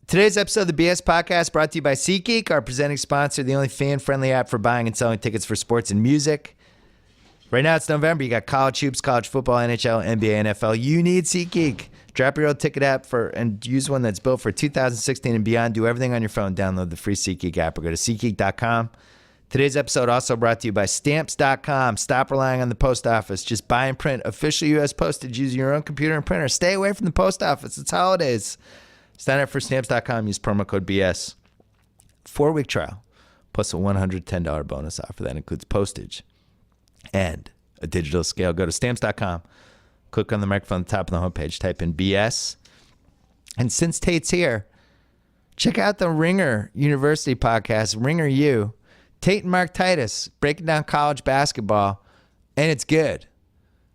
Today's episode of the BS Podcast brought to you by SeatGeek, our presenting sponsor, the only fan-friendly app for buying and selling tickets for sports and music. Right now it's November. You got college hoops, college football, NHL, NBA, NFL. You need SeatGeek. Drop your old ticket app and use one that's built for 2016 and beyond. Do everything on your phone. Download the free SeatGeek app or go to SeatGeek.com. Today's episode also brought to you by Stamps.com. Stop relying on the post office. Just buy and print official U.S. postage using your own computer and printer. Stay away from the post office. It's holidays. Sign up for Stamps.com. Use promo code BS. 4-week trial plus a $110 bonus offer. That includes postage and a digital scale. Go to Stamps.com. Click on the microphone at the top of the homepage. Type in BS. And since Tate's here, check out the Ringer University podcast, Ringer U. Tate and Mark Titus breaking down college basketball, and it's good.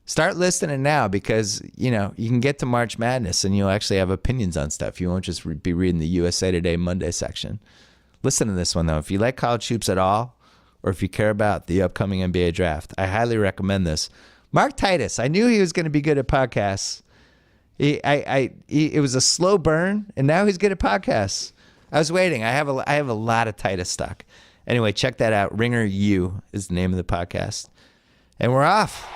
Start listening now because, you can get to March Madness and you'll actually have opinions on stuff. You won't just be reading the USA Today Monday section. Listen to this one, though. If you like college hoops at all, or if you care about the upcoming NBA draft, I highly recommend this. Mark Titus, I knew he was going to be good at podcasts. It was a slow burn, and now he's good at podcasts. I was waiting. I have a lot of Titus stock. Anyway, check that out. Ringer U is the name of the podcast. And we're off.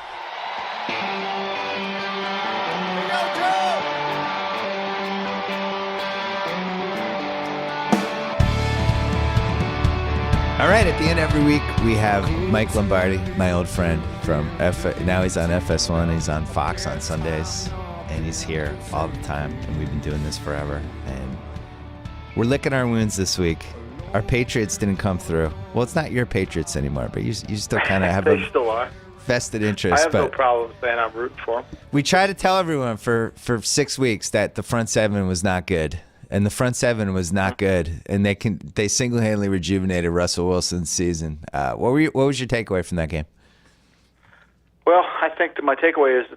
All right, at the end of every week, we have Mike Lombardi, my old friend from now he's on FS1, he's on Fox on Sundays, and he's here all the time, and we've been doing this forever. And we're licking our wounds this week. Our Patriots didn't come through. Well, it's not your Patriots anymore, but you still kind of have they still are. Vested interest. I have no problem saying I'm rooting for them. We try to tell everyone for 6 weeks that the front seven was not good. And the front seven was not good, and they single-handedly rejuvenated Russell Wilson's season. What was your takeaway from that game? Well, I think that my takeaway is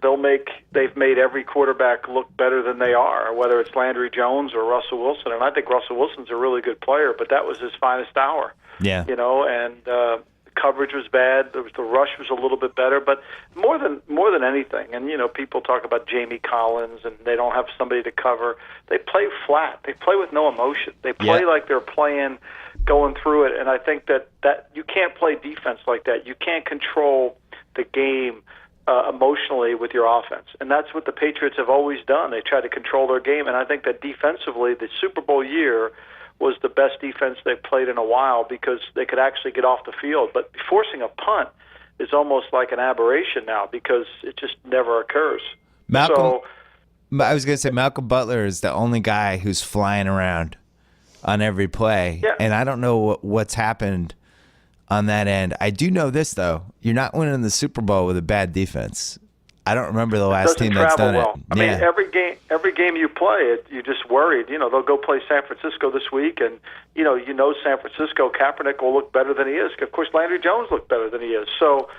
they've made every quarterback look better than they are, whether it's Landry Jones or Russell Wilson. And I think Russell Wilson's a really good player, but that was his finest hour. Yeah. And coverage was bad. The rush was a little bit better, but more than anything. And people talk about Jamie Collins, and they don't have somebody to cover. They play flat. They play with no emotion. They play like they're playing, going through it. And I think that you can't play defense like that. You can't control the game emotionally with your offense, and that's what the Patriots have always done. They try to control their game, and I think that defensively, the Super Bowl year was the best defense they've played in a while because they could actually get off the field. But forcing a punt is almost like an aberration now because it just never occurs. I was going to say Malcolm Butler is the only guy who's flying around on every play, and I don't know what's happened on that end. I do know this, though. You're not winning the Super Bowl with a bad defense. I don't remember the last team that's done it. I mean, every game you play, you're just worried. They'll go play San Francisco this week, and San Francisco, Kaepernick will look better than he is. Of course, Landry Jones looked better than he is. So,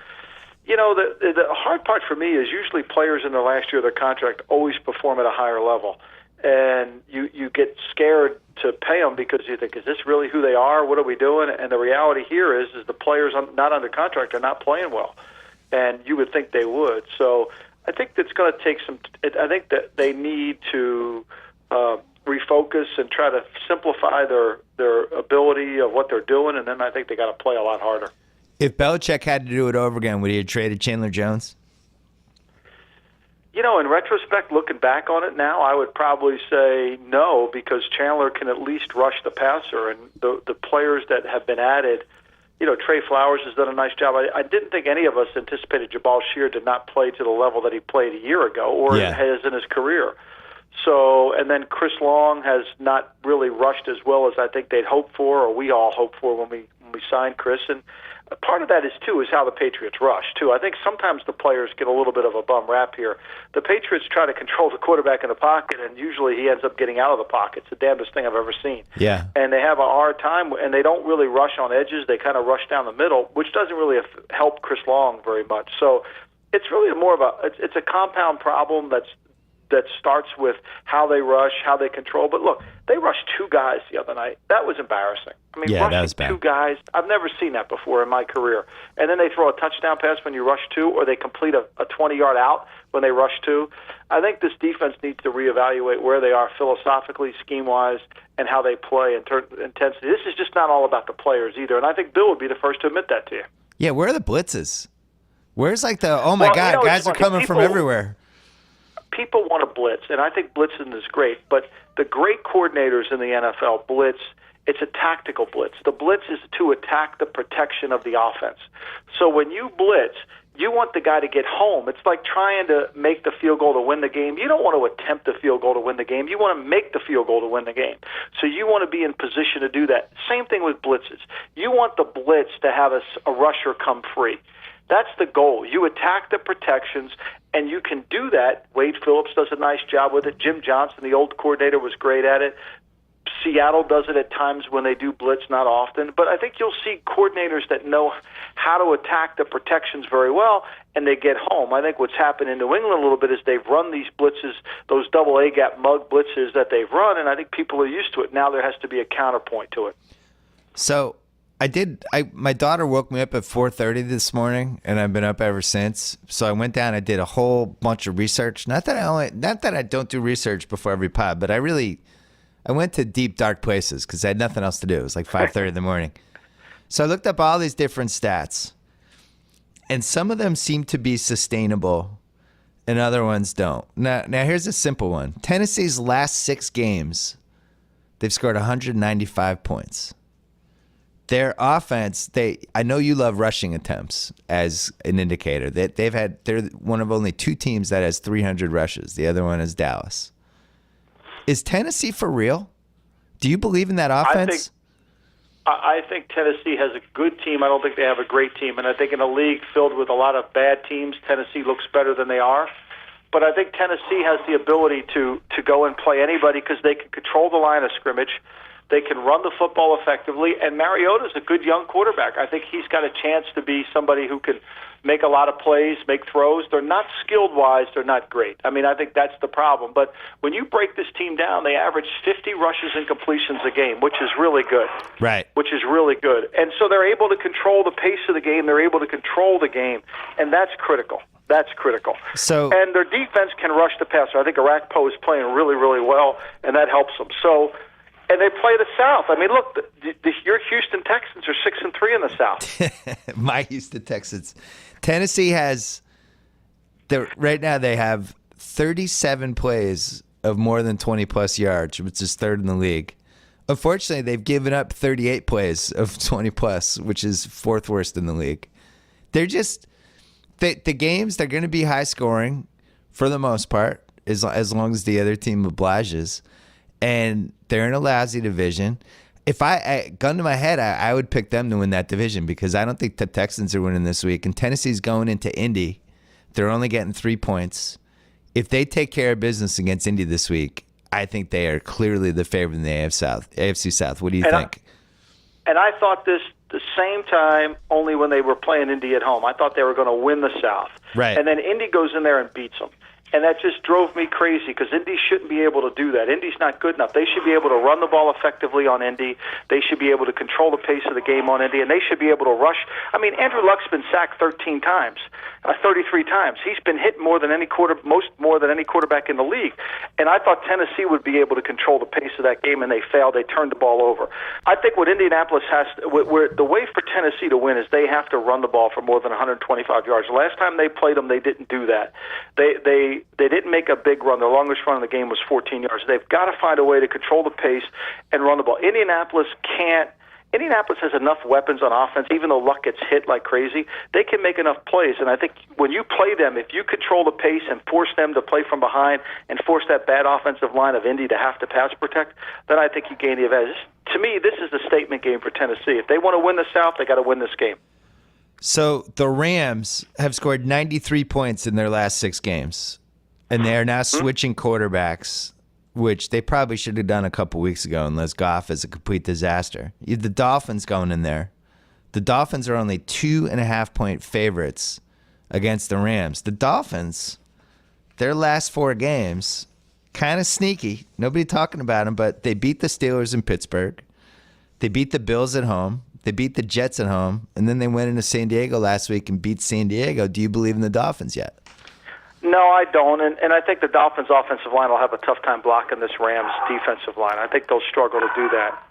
the hard part for me is usually players in their last year of their contract always perform at a higher level, and you get scared to pay them because you think, is this really who they are? What are we doing? And the reality here is the players not under contract are not playing well. And you would think they would. So I think that's going to take I think that they need to refocus and try to simplify their ability of what they're doing, and then I think they got to play a lot harder. If Belichick had to do it over again, would he have traded Chandler Jones? In retrospect, looking back on it now, I would probably say no, because Chandler can at least rush the passer, and the players that have been added, Trey Flowers has done a nice job. I didn't think any of us anticipated Jabal Shear did not play to the level that he played a year ago or has in his career. So, and then Chris Long has not really rushed as well as I think they'd hoped for, or we all hoped for when we signed Chris. And part of that is how the Patriots rush, too. I think sometimes the players get a little bit of a bum rap here. The Patriots try to control the quarterback in the pocket, and usually he ends up getting out of the pocket. It's the damnedest thing I've ever seen. Yeah. And they have a hard time, and they don't really rush on edges. They kind of rush down the middle, which doesn't really help Chris Long very much. So it's really more of it's a compound problem that's that starts with how they rush, how they control. But look, they rushed 2 guys the other night. That was embarrassing. I mean, Yeah, that rushing was bad. 2 guys, I've never seen that before in my career. And then they throw a touchdown pass when you rush 2, or they complete a 20-yard out when they rush 2. I think this defense needs to reevaluate where they are philosophically, scheme-wise, and how they play in intensity. This is just not all about the players either, and I think Bill would be the first to admit that to you. Yeah, where are the blitzes? Where's like the, oh my Well, God, you know, guys it's are funny. coming from everywhere. People want to blitz, and I think blitzing is great, but the great coordinators in the NFL blitz. It's a tactical blitz. The blitz is to attack the protection of the offense. So when you blitz, you want the guy to get home. It's like trying to make the field goal to win the game. You don't want to attempt the field goal to win the game. You want to make the field goal to win the game. So you want to be in position to do that. Same thing with blitzes. You want the blitz to have a rusher come free. That's the goal. You attack the protections, and you can do that. Wade Phillips does a nice job with it. Jim Johnson, the old coordinator, was great at it. Seattle does it at times when they do blitz, not often. But I think you'll see coordinators that know how to attack the protections very well, and they get home. I think what's happened in New England a little bit is they've run these blitzes, those double A-gap mug blitzes that they've run, and I think people are used to it. Now there has to be a counterpoint to it. So my daughter woke me up at 4:30 this morning, and I've been up ever since. So I went down, I did a whole bunch of research. Not that I don't do research before every pod, but I went to deep, dark places because I had nothing else to do. It was like 5:30 in the morning. So I looked up all these different stats, and some of them seem to be sustainable, and other ones don't. Now here's a simple one. Tennessee's last 6 games, they've scored 195 points. Their offense, I know you love rushing attempts as an indicator. They're one of only 2 teams that has 300 rushes. The other one is Dallas. Is Tennessee for real? Do you believe in that offense? I think Tennessee has a good team. I don't think they have a great team. And I think in a league filled with a lot of bad teams, Tennessee looks better than they are. But I think Tennessee has the ability to go and play anybody because they can control the line of scrimmage. They can run the football effectively. And Mariota's a good young quarterback. I think he's got a chance to be somebody who can make a lot of plays, make throws. They're not skilled-wise. They're not great. I mean, I think that's the problem. But when you break this team down, they average 50 rushes and completions a game, which is really good. Right. Which is really good. And so they're able to control the pace of the game. They're able to control the game. And that's critical. That's critical. And their defense can rush the passer. I think Arakpo is playing really, really well, and that helps them. So, and they play the South. I mean, look, your Houston Texans are 6-3 in the South. My Houston Texans. Tennessee has right now they have 37 plays of more than 20-plus yards, which is 3rd in the league. Unfortunately, they've given up 38 plays of 20-plus, which is 4th worst in the league. They're just the games. They're going to be high scoring for the most part, as long as the other team obliges, and they're in a lousy division. If I gun to my head, I would pick them to win that division because I don't think the Texans are winning this week. And Tennessee's going into Indy. They're only getting 3 points. If they take care of business against Indy this week, I think they are clearly the favorite in the AFC South. What do you think? I thought this the same time, only when they were playing Indy at home. I thought they were going to win the South. Right. And then Indy goes in there and beats them. And that just drove me crazy because Indy shouldn't be able to do that. Indy's not good enough. They should be able to run the ball effectively on Indy. They should be able to control the pace of the game on Indy, and they should be able to rush. I mean, Andrew Luck's been sacked 33 times. He's been hit more than any quarterback in the league. And I thought Tennessee would be able to control the pace of that game, and they failed. They turned the ball over. I think what Indianapolis the way for Tennessee to win is they have to run the ball for more than 125 yards. The last time they played them, they didn't do that. They didn't make a big run. Their longest run in the game was 14 yards. They've got to find a way to control the pace and run the ball. Indianapolis can't. Indianapolis has enough weapons on offense, even though Luck gets hit like crazy. They can make enough plays, and I think when you play them, if you control the pace and force them to play from behind and force that bad offensive line of Indy to have to pass protect, then I think you gain the advantage. To me, this is the statement game for Tennessee. If they want to win the South, they got to win this game. So the Rams have scored 93 points in their last 6 games, and they are now switching quarterbacks, which they probably should have done a couple weeks ago unless Goff is a complete disaster. You have the Dolphins going in there. The Dolphins are only 2.5-point favorites against the Rams. The Dolphins, their last 4 games, kind of sneaky. Nobody talking about them, but they beat the Steelers in Pittsburgh. They beat the Bills at home. They beat the Jets at home. And then they went into San Diego last week and beat San Diego. Do you believe in the Dolphins yet? No, I don't, and I think the Dolphins' offensive line will have a tough time blocking this Rams' defensive line. I think they'll struggle to do that.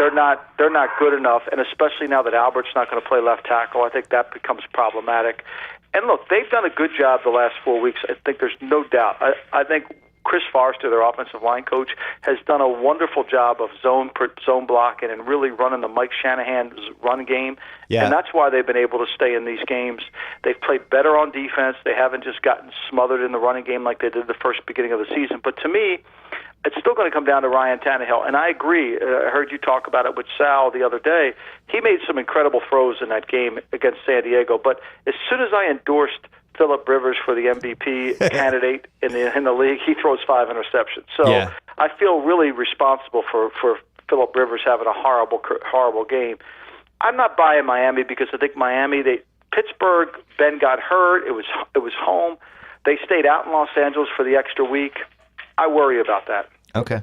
They're not good enough, and especially now that Albert's not going to play left tackle, I think that becomes problematic. And look, they've done a good job the last 4 weeks. I think there's no doubt. I think Chris Forrester, their offensive line coach, has done a wonderful job of zone blocking and really running the Mike Shanahan's run game. Yeah. And that's why they've been able to stay in these games. They've played better on defense. They haven't just gotten smothered in the running game like they did the first beginning of the season. But to me, it's still going to come down to Ryan Tannehill. And I agree. I heard you talk about it with Sal the other day. He made some incredible throws in that game against San Diego. But as soon as I endorsed Phillip Rivers for the MVP candidate in the league, he throws 5 interceptions. So yeah. I feel really responsible for Phillip Rivers having a horrible game. I'm not buying Miami because I think Pittsburgh, Ben got hurt. It was home. They stayed out in Los Angeles for the extra week. I worry about that. Okay.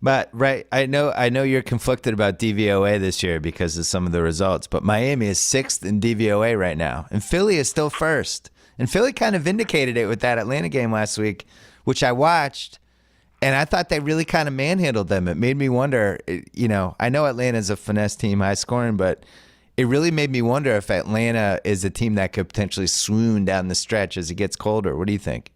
But right, I know you're conflicted about DVOA this year because of some of the results, but Miami is 6th in DVOA right now, and Philly is still 1st. And Philly kind of vindicated it with that Atlanta game last week, which I watched, and I thought they really kind of manhandled them. It made me wonder, I know Atlanta's a finesse team, high scoring, but it really made me wonder if Atlanta is a team that could potentially swoon down the stretch as it gets colder. What do you think?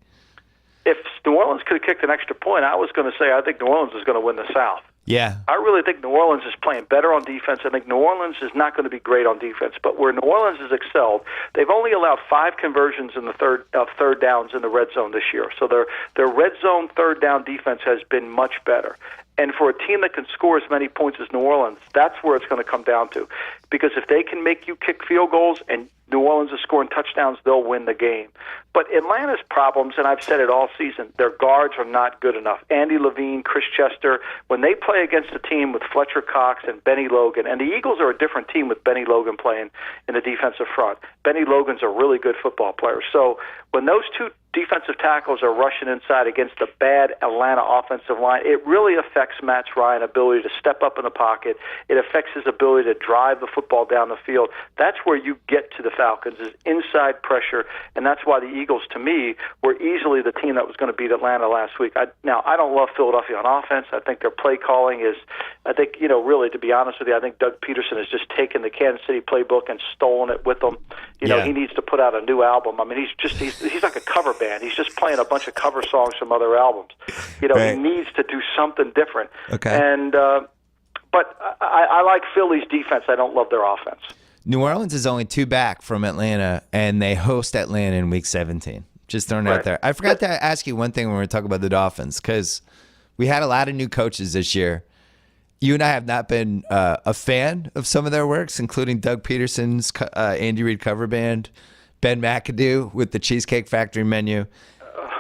If New Orleans could have kicked an extra point, I was going to say I think New Orleans is going to win the South. Yeah. I really think New Orleans is playing better on defense. I think New Orleans is not going to be great on defense, but where New Orleans has excelled, they've only allowed 5 conversions in the third downs in the red zone this year. So their red zone third down defense has been much better. And for a team that can score as many points as New Orleans, that's where it's going to come down to. Because if they can make you kick field goals and New Orleans is scoring touchdowns, they'll win the game. But Atlanta's problems, and I've said it all season, their guards are not good enough. Andy Levine, Chris Chester, when they play against a team with Fletcher Cox and Benny Logan, and the Eagles are a different team with Benny Logan playing in the defensive front. Benny Logan's a really good football player. So when those two defensive tackles are rushing inside against the bad Atlanta offensive line, it really affects Matt Ryan's ability to step up in the pocket. It affects his ability to drive the football down the field. That's where you get to the Falcons, is inside pressure, and that's why the Eagles, to me, were easily the team that was going to beat Atlanta last week. Now, I don't love Philadelphia on offense. I think their play calling is, really, to be honest with you, I think Doug Peterson has just taken the Kansas City playbook and stolen it with them. He needs to put out a new album. I mean, he's like a cover band. He's just playing a bunch of cover songs from other albums. Right. He needs to do something different. Okay. And but I like Philly's defense. I don't love their offense. New Orleans is only 2 back from Atlanta, and they host Atlanta in Week 17. Just throwing it out there. I forgot to ask you one thing when we were talking about the Dolphins, because we had a lot of new coaches this year. You and I have not been a fan of some of their works, including Doug Peterson's Andy Reid cover band, Ben McAdoo with the Cheesecake Factory menu.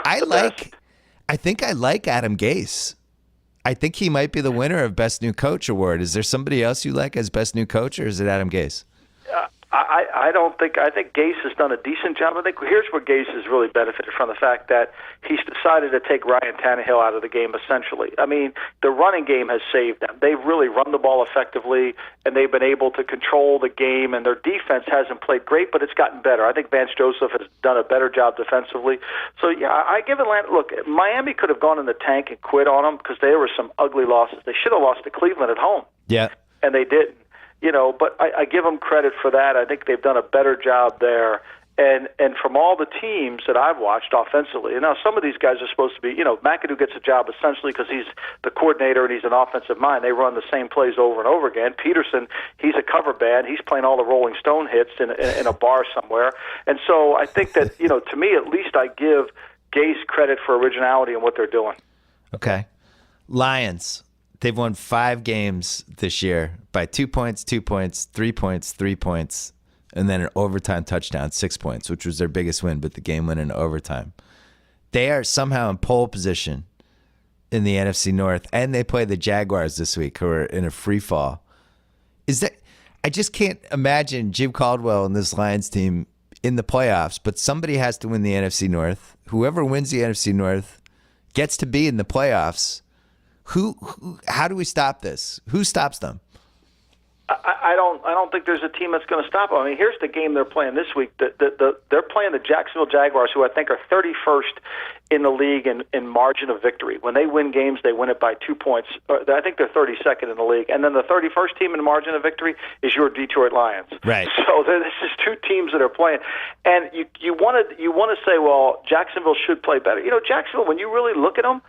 I think I like Adam Gase. I think he might be the winner of Best New Coach award. Is there somebody else you like as Best New Coach, or is it Adam Gase? I think Gase has done a decent job. I think here's where Gase has really benefited from the fact that he's decided to take Ryan Tannehill out of the game, essentially. I mean, the running game has saved them. They've really run the ball effectively, and they've been able to control the game, and their defense hasn't played great, but it's gotten better. I think Vance Joseph has done a better job defensively. So, yeah, I give Atlanta – look, Miami could have gone in the tank and quit on them because there were some ugly losses. They should have lost to Cleveland at home. Yeah. And they didn't. But I give them credit for that. I think they've done a better job there. And from all the teams that I've watched offensively, and now some of these guys are supposed to be, McAdoo gets a job essentially because he's the coordinator and he's an offensive mind. They run the same plays over and over again. Peterson, he's a cover band. He's playing all the Rolling Stone hits in a bar somewhere. And so I think that, to me at least I give Gase credit for originality in what they're doing. Okay. Lions. They've won 5 games this year by 2 points, 2 points, 3 points, 3 points, and then an overtime touchdown, 6 points, which was their biggest win, but the game went in overtime. They are somehow in pole position in the NFC North, and they play the Jaguars this week, who are in a free fall. I just can't imagine Jim Caldwell and this Lions team in the playoffs, but somebody has to win the NFC North. Whoever wins the NFC North gets to be in the playoffs. How do we stop this? Who stops them? I don't think there's a team that's going to stop them. I mean, here's the game they're playing this week. They're playing the Jacksonville Jaguars, who I think are 31st in the league in margin of victory. When they win games, they win it by 2 points. I think they're 32nd in the league. And then the 31st team in margin of victory is your Detroit Lions. Right. So this is two teams that are playing. And you want to say, well, Jacksonville should play better. You know, Jacksonville, when you really look at them,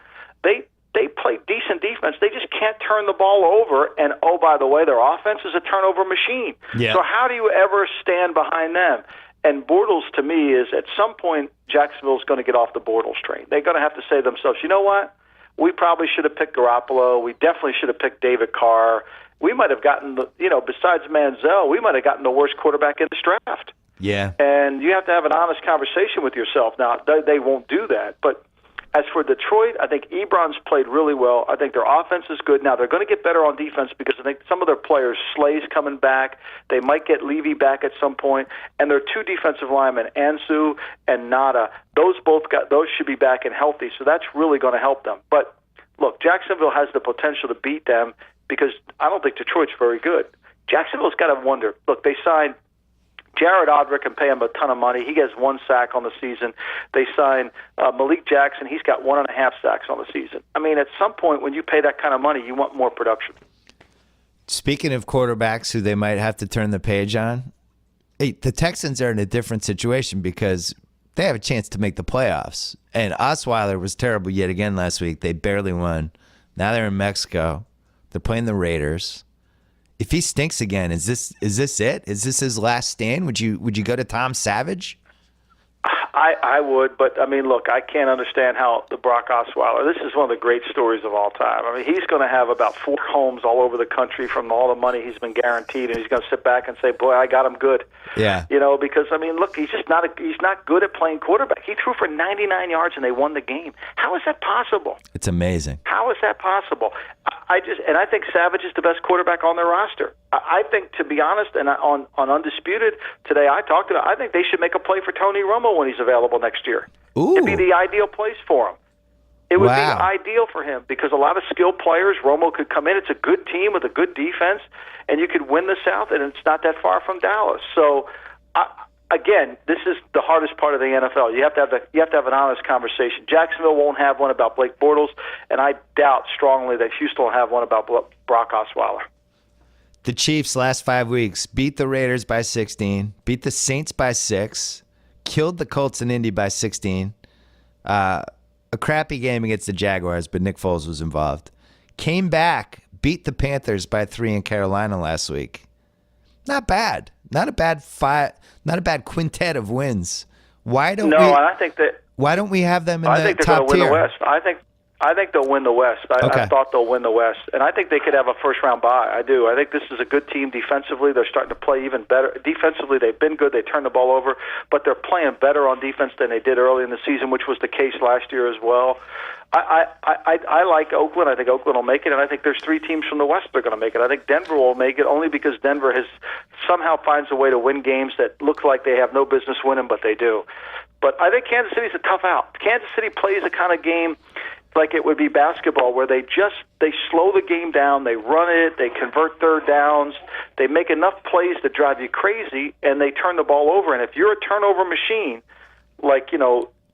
they play decent defense. They just can't turn the ball over. And, oh, by the way, their offense is a turnover machine. Yeah. So how do you ever stand behind them? And Bortles, to me, is at some point Jacksonville's going to get off the Bortles train. They're going to have to say to themselves, you know what? We probably should have picked Garoppolo. We definitely should have picked David Carr. We might have gotten, besides Manziel, we might have gotten the worst quarterback in this draft. Yeah. And you have to have an honest conversation with yourself. Now, they won't do that, but as for Detroit, I think Ebron's played really well. I think their offense is good. Now, they're going to get better on defense because I think some of their players, Slay's coming back. They might get Levy back at some point. And their two defensive linemen, Ansu and Nada, those should be back and healthy. So that's really going to help them. But, look, Jacksonville has the potential to beat them because I don't think Detroit's very good. Jacksonville's got to wonder. Look, they signed Jared Odrick and pay him a ton of money. He gets 1 sack on the season. They sign Malik Jackson. He's got 1.5 sacks on the season. I mean, at some point when you pay that kind of money, you want more production. Speaking of quarterbacks who they might have to turn the page on, the Texans are in a different situation because they have a chance to make the playoffs. And Osweiler was terrible yet again last week. They barely won. Now they're in Mexico. They're playing the Raiders. If he stinks again, is this it? Is this his last stand? Would you go to Tom Savage? I would, but I mean, look, I can't understand how the Brock Osweiler. This is one of the great stories of all time. I mean, he's going to have about 4 homes all over the country from all the money he's been guaranteed, and he's going to sit back and say, "Boy, I got him good." Yeah. Because I mean, look, he's not good at playing quarterback. He threw for 99 yards and they won the game. How is that possible? It's amazing. How is that possible? I think Savage is the best quarterback on their roster. I think, to be honest, and on Undisputed today, I talked about. I think they should make a play for Tony Romo when he's available next year. Ooh. It'd be the ideal place for him. It would Wow. be ideal for him because a lot of skilled players. Romo could come in. It's a good team with a good defense, and you could win the South, and it's not that far from Dallas. So, again, this is the hardest part of the NFL. You have to have an honest conversation. Jacksonville won't have one about Blake Bortles, and I doubt strongly that Houston will have one about Brock Osweiler. The Chiefs last 5 weeks beat the Raiders by 16, beat the Saints by 6, killed the Colts and Indy by 16. A crappy game against the Jaguars, but Nick Foles was involved. Came back, beat the Panthers by 3 in Carolina last week. Not bad. Not a bad quintet of wins. Why don't we have them in the top tier? I think they're going to win the West. I think they'll win the West. I thought they'll win the West. And I think they could have a first-round bye. I do. I think this is a good team defensively. They're starting to play even better. Defensively, they've been good. They turned the ball over. But they're playing better on defense than they did early in the season, which was the case last year as well. I like Oakland. I think Oakland will make it. And I think there's 3 teams from the West that are going to make it. I think Denver will make it only because Denver has somehow finds a way to win games that look like they have no business winning, but they do. But I think Kansas City's a tough out. Kansas City plays a kind of game like it would be basketball, where they slow the game down, they run it, they convert third downs, they make enough plays to drive you crazy, and they turn the ball over. And if you're a turnover machine, like,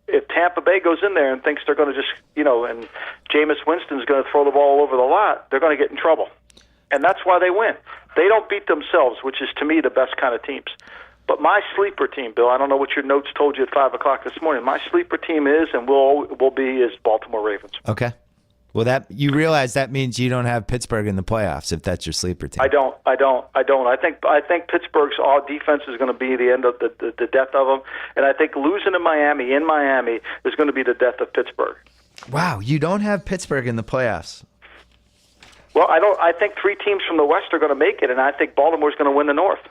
if Tampa Bay goes in there and thinks they're going to just, and Jameis Winston's going to throw the ball over the lot, they're going to get in trouble. And that's why they win. They don't beat themselves, which is, to me, the best kind of teams. But my sleeper team, Bill, I don't know what your notes told you at 5 o'clock this morning. My sleeper team is and will be is Baltimore Ravens. Okay. Well, you realize that means you don't have Pittsburgh in the playoffs if that's your sleeper team. I don't. I think Pittsburgh's all defense is going to be the end of the death of them, and I think losing to Miami in Miami is going to be the death of Pittsburgh. Wow, you don't have Pittsburgh in the playoffs. Well, I don't. I think 3 teams from the West are going to make it, and I think Baltimore's going to win the North.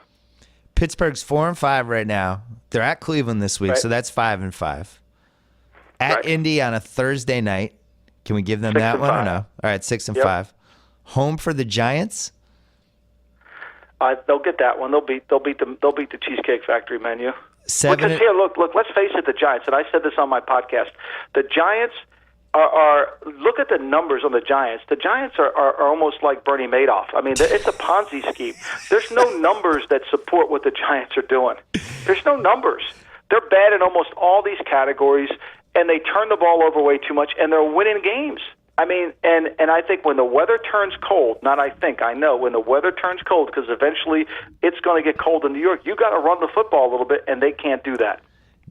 Pittsburgh's 4-5 right now. They're at Cleveland this week, so that's 5-5. At Indy on a Thursday night. Can we give them that one or no? All right, 6-5. Home for the Giants. They'll get that one. They'll beat the Cheesecake Factory menu. Seven. Here, look. Let's face it. The Giants, and I said this on my podcast. The Giants are look at the numbers on the Giants. The Giants are almost like Bernie Madoff. I mean, it's a Ponzi scheme. There's no numbers that support what the Giants are doing. There's no numbers. They're bad in almost all these categories, and they turn the ball over way too much, and they're winning games. I mean, and I think when the weather turns cold, I know, when the weather turns cold, because eventually it's going to get cold in New York, you got to run the football a little bit, and they can't do that.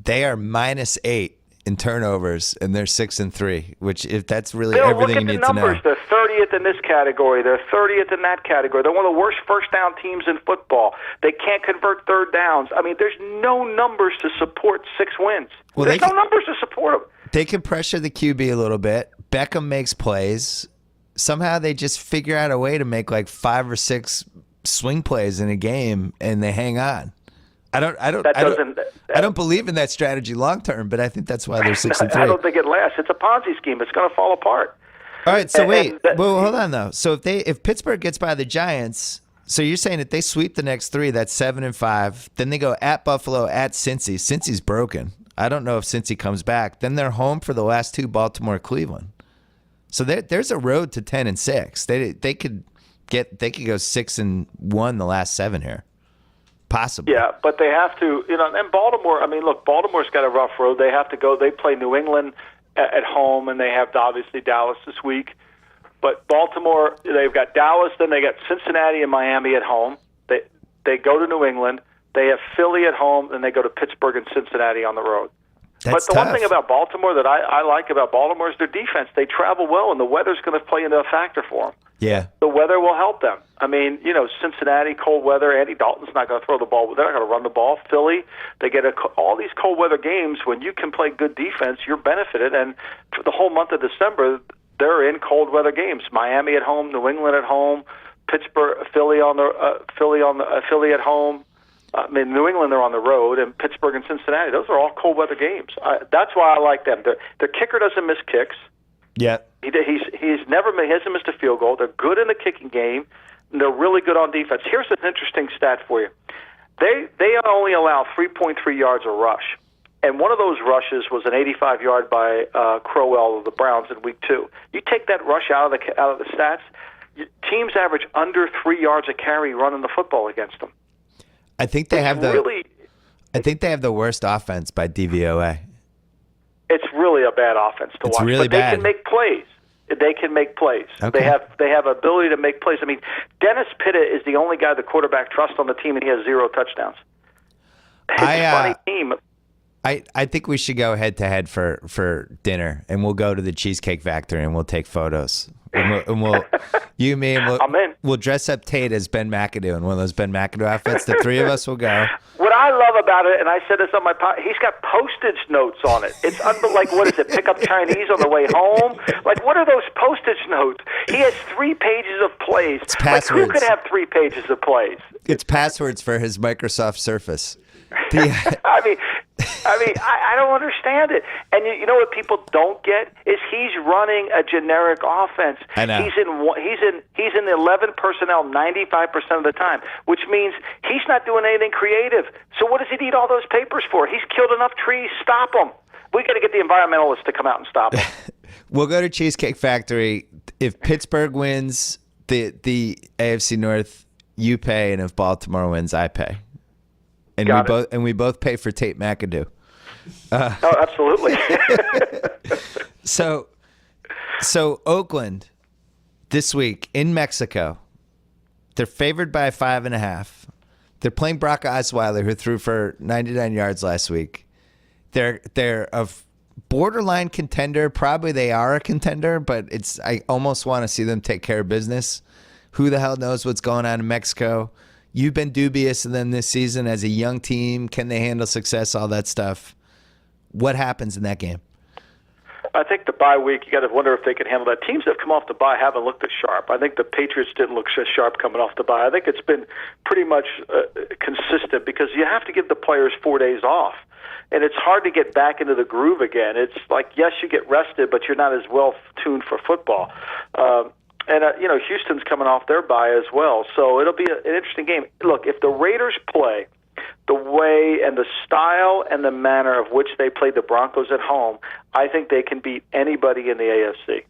They are -8 in turnovers, and they're 6-3. Which, if that's really everything you need to know. They're 30th in this category. They're 30th in that category. They're one of the worst first down teams in football. They can't convert third downs. I mean, there's no numbers to support 6 wins. Well, there's no numbers to support them. They can pressure the QB a little bit. Beckham makes plays. Somehow they just figure out a way to make like 5 or 6 swing plays in a game, and they hang on. I don't believe in that strategy long term, but I think that's why they're 6-3. I don't think it lasts. It's a Ponzi scheme. It's going to fall apart. All right, so well, hold on though. So if Pittsburgh gets by the Giants, so you're saying if they sweep the next 3, that's 7-5. Then they go at Buffalo, at Cincy. Cincy's broken. I don't know if Cincy comes back. Then they're home for the last 2, Baltimore, Cleveland. So there's a road to 10-6. They could go 6-1 the last 7 here. Possibly. Yeah, but they have to, and Baltimore, I mean, look, Baltimore's got a rough road. They have to go, they play New England at home, and they have obviously Dallas this week. But Baltimore, they've got Dallas, then they got Cincinnati and Miami at home. They go to New England, they have Philly at home, and they go to Pittsburgh and Cincinnati on the road. That's but the tough. one thing about Baltimore that I like about Baltimore is their defense. They travel well, and the weather's going to play into a factor for them. Yeah. The weather will help them. I mean, Cincinnati, cold weather. Andy Dalton's not going to throw the ball. They're not going to run the ball. Philly, they get all these cold weather games. When you can play good defense, you're benefited. And for the whole month of December, they're in cold weather games. Miami at home, New England at home, Pittsburgh, Philly at home. I mean, New England, they're on the road, and Pittsburgh and Cincinnati. Those are all cold weather games. That's why I like them. Their kicker doesn't miss kicks. Yeah. He hasn't missed a field goal. They're good in the kicking game, and they're really good on defense. Here's an interesting stat for you. They only allow 3.3 yards a rush, and one of those rushes was an 85-yard by Crowell of the Browns in Week 2. You take that rush out of the stats, teams average under 3 yards a carry running the football against them. I think they have the worst offense by DVOA. It's really a bad offense to watch. Really but bad. They can make plays. They can make plays. Okay. They have ability to make plays. I mean, Dennis Pitta is the only guy the quarterback trusts on the team, and he has 0 touchdowns. It's a funny team. I think we should go head to head for dinner, and we'll go to the Cheesecake Factory and we'll take photos. And we'll you, me, and I'm in. We'll dress up Tate as Ben McAdoo in one of those Ben McAdoo outfits. The 3 of us will go. What I love about it, and I said this on my podcast, he's got postage notes on it. It's like, what is it, pick up Chinese on the way home? Like, what are those postage notes? He has 3 pages of plays. It's passwords. Like, who could have 3 pages of plays? It's passwords for his Microsoft Surface. I don't understand it. And you know what people don't get is he's running a generic offense. I know. He's in the 11 personnel 95% of the time, which means he's not doing anything creative. So what does he need all those papers for? He's killed enough trees. Stop him. We got to get the environmentalists to come out and stop him. We'll go to Cheesecake Factory. If Pittsburgh wins the AFC North, you pay, and if Baltimore wins, I pay. And we both pay for Tate McAdoo. Oh, absolutely. So Oakland this week in Mexico, they're favored by 5.5. They're playing Brock Osweiler, who threw for 99 yards last week. They're a borderline contender. Probably they are a contender, but I almost want to see them take care of business. Who the hell knows what's going on in Mexico? You've been dubious of them this season as a young team. Can they handle success? All that stuff. What happens in that game? I think the bye week, you got to wonder if they can handle that. Teams that have come off the bye haven't looked as sharp. I think the Patriots didn't look as sharp coming off the bye. I think it's been pretty much consistent because you have to give the players 4 days off. And it's hard to get back into the groove again. It's like, yes, you get rested, but you're not as well tuned for football. Houston's coming off their bye as well. So it'll be an interesting game. Look, if the Raiders play the way and the style and the manner of which they played the Broncos at home, I think they can beat anybody in the AFC.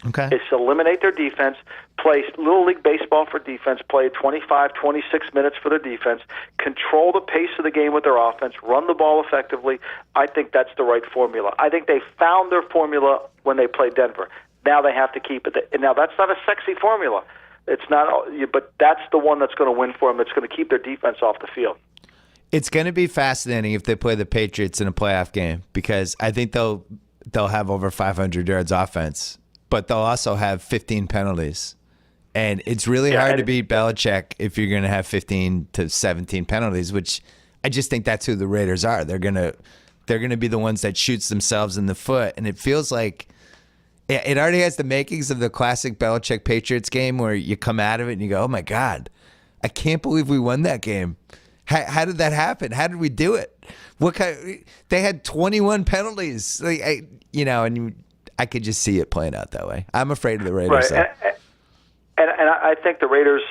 Okay. It's eliminate their defense, play Little League Baseball for defense, play 25, 26 minutes for their defense, control the pace of the game with their offense, run the ball effectively. I think that's the right formula. I think they found their formula when they played Denver. Now they have to keep it. And now that's not a sexy formula. It's not, but that's the one that's going to win for them. It's going to keep their defense off the field. It's going to be fascinating if they play the Patriots in a playoff game, because I think they'll have over 500 yards offense, but they'll also have 15 penalties. And it's really hard to beat Belichick if you're going to have 15 to 17 penalties, which I just think that's who the Raiders are. They're going to be the ones that shoots themselves in the foot. And it feels like it already has the makings of the classic Belichick Patriots game where you come out of it and you go, oh my God, I can't believe we won that game. How did that happen? How did we do it? They had 21 penalties, and I could just see it playing out that way. I'm afraid of the Raiders. Right. And I think the Raiders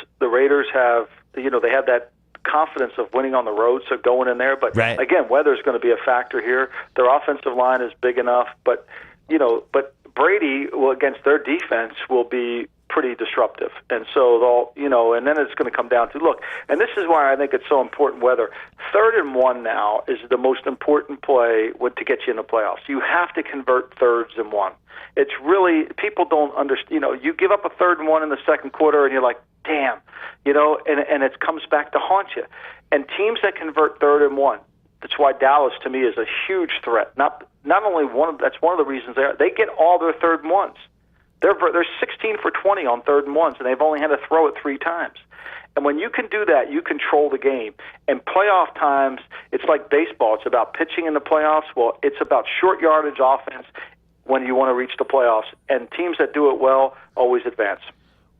have, they have that confidence of winning on the road, so going in there. But again, weather's going to be a factor here. Their offensive line is big enough, but Brady, against their defense, will be pretty disruptive. And so and then it's going to come down to, look, and this is why I think it's so important weather. 3rd and 1 now is the most important play to get you in the playoffs. You have to convert 3rds and 1. It's really, people don't understand, you give up a 3rd and 1 in the second quarter and you're like, damn, and it comes back to haunt you. And teams that convert 3rd and 1, that's why Dallas to me is a huge threat. Not only that's one of the reasons they get all their 3rd and 1s. They're 16 for 20 on 3rd and 1s, and they've only had to throw it 3 times. And when you can do that, you control the game. And playoff times, it's like baseball. It's about pitching in the playoffs. Well, it's about short yardage offense when you want to reach the playoffs. And teams that do it well always advance.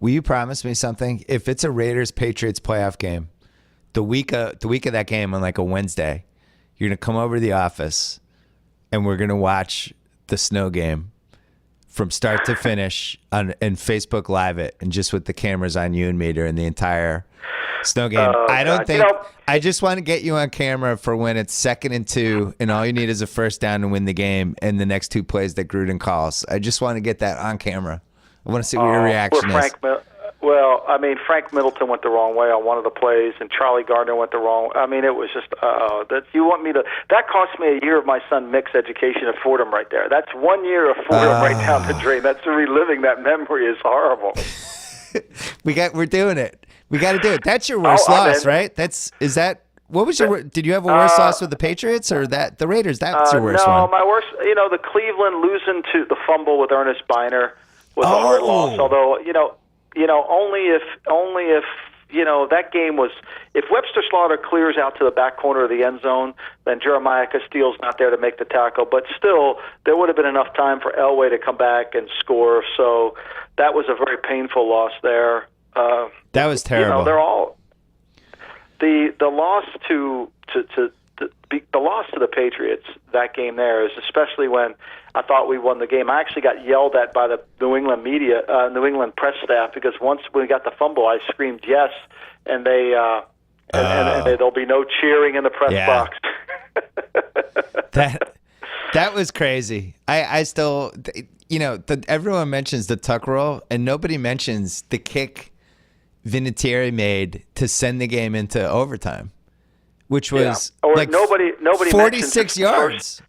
Will you promise me something? If it's a Raiders-Patriots playoff game, the week of that game on like a Wednesday, you're going to come over to the office, and we're going to watch the snow game from start to finish and Facebook Live it, and just with the cameras on you and me during the entire snow game. I just want to get you on camera for when it's 2nd and 2 and all you need is a first down to win the game and the next 2 plays that Gruden calls. I just want to get that on camera. I want to see what your reaction is. Frank Middleton went the wrong way on one of the plays, and Charlie Gardner went the wrong. It was just that cost me a year of my son Mick's education at Fordham right there. That's 1 year of Fordham right down the drain. That's reliving that memory is horrible. We're doing it. We got to do it. That's your worst loss, right? What was your? Did you have a worse loss with the Patriots or the Raiders? That's your worst one. No, my worst. The Cleveland losing to the fumble with Ernest Biner was a hard loss. Although only if that game was, if Webster Slaughter clears out to the back corner of the end zone, then Jeremiah Castillo's not there to make the tackle. But still, there would have been enough time for Elway to come back and score. So that was a very painful loss there. That was terrible. They're all the loss to the loss to the Patriots, that game there, is especially when I thought we won the game. I actually got yelled at by the New England media, New England press staff, because once we got the fumble, I screamed yes, and and there'll be no cheering in the press box. That was crazy. I still, everyone mentions the tuck roll, and nobody mentions the kick Vinatieri made to send the game into overtime, which was nobody 46 yards.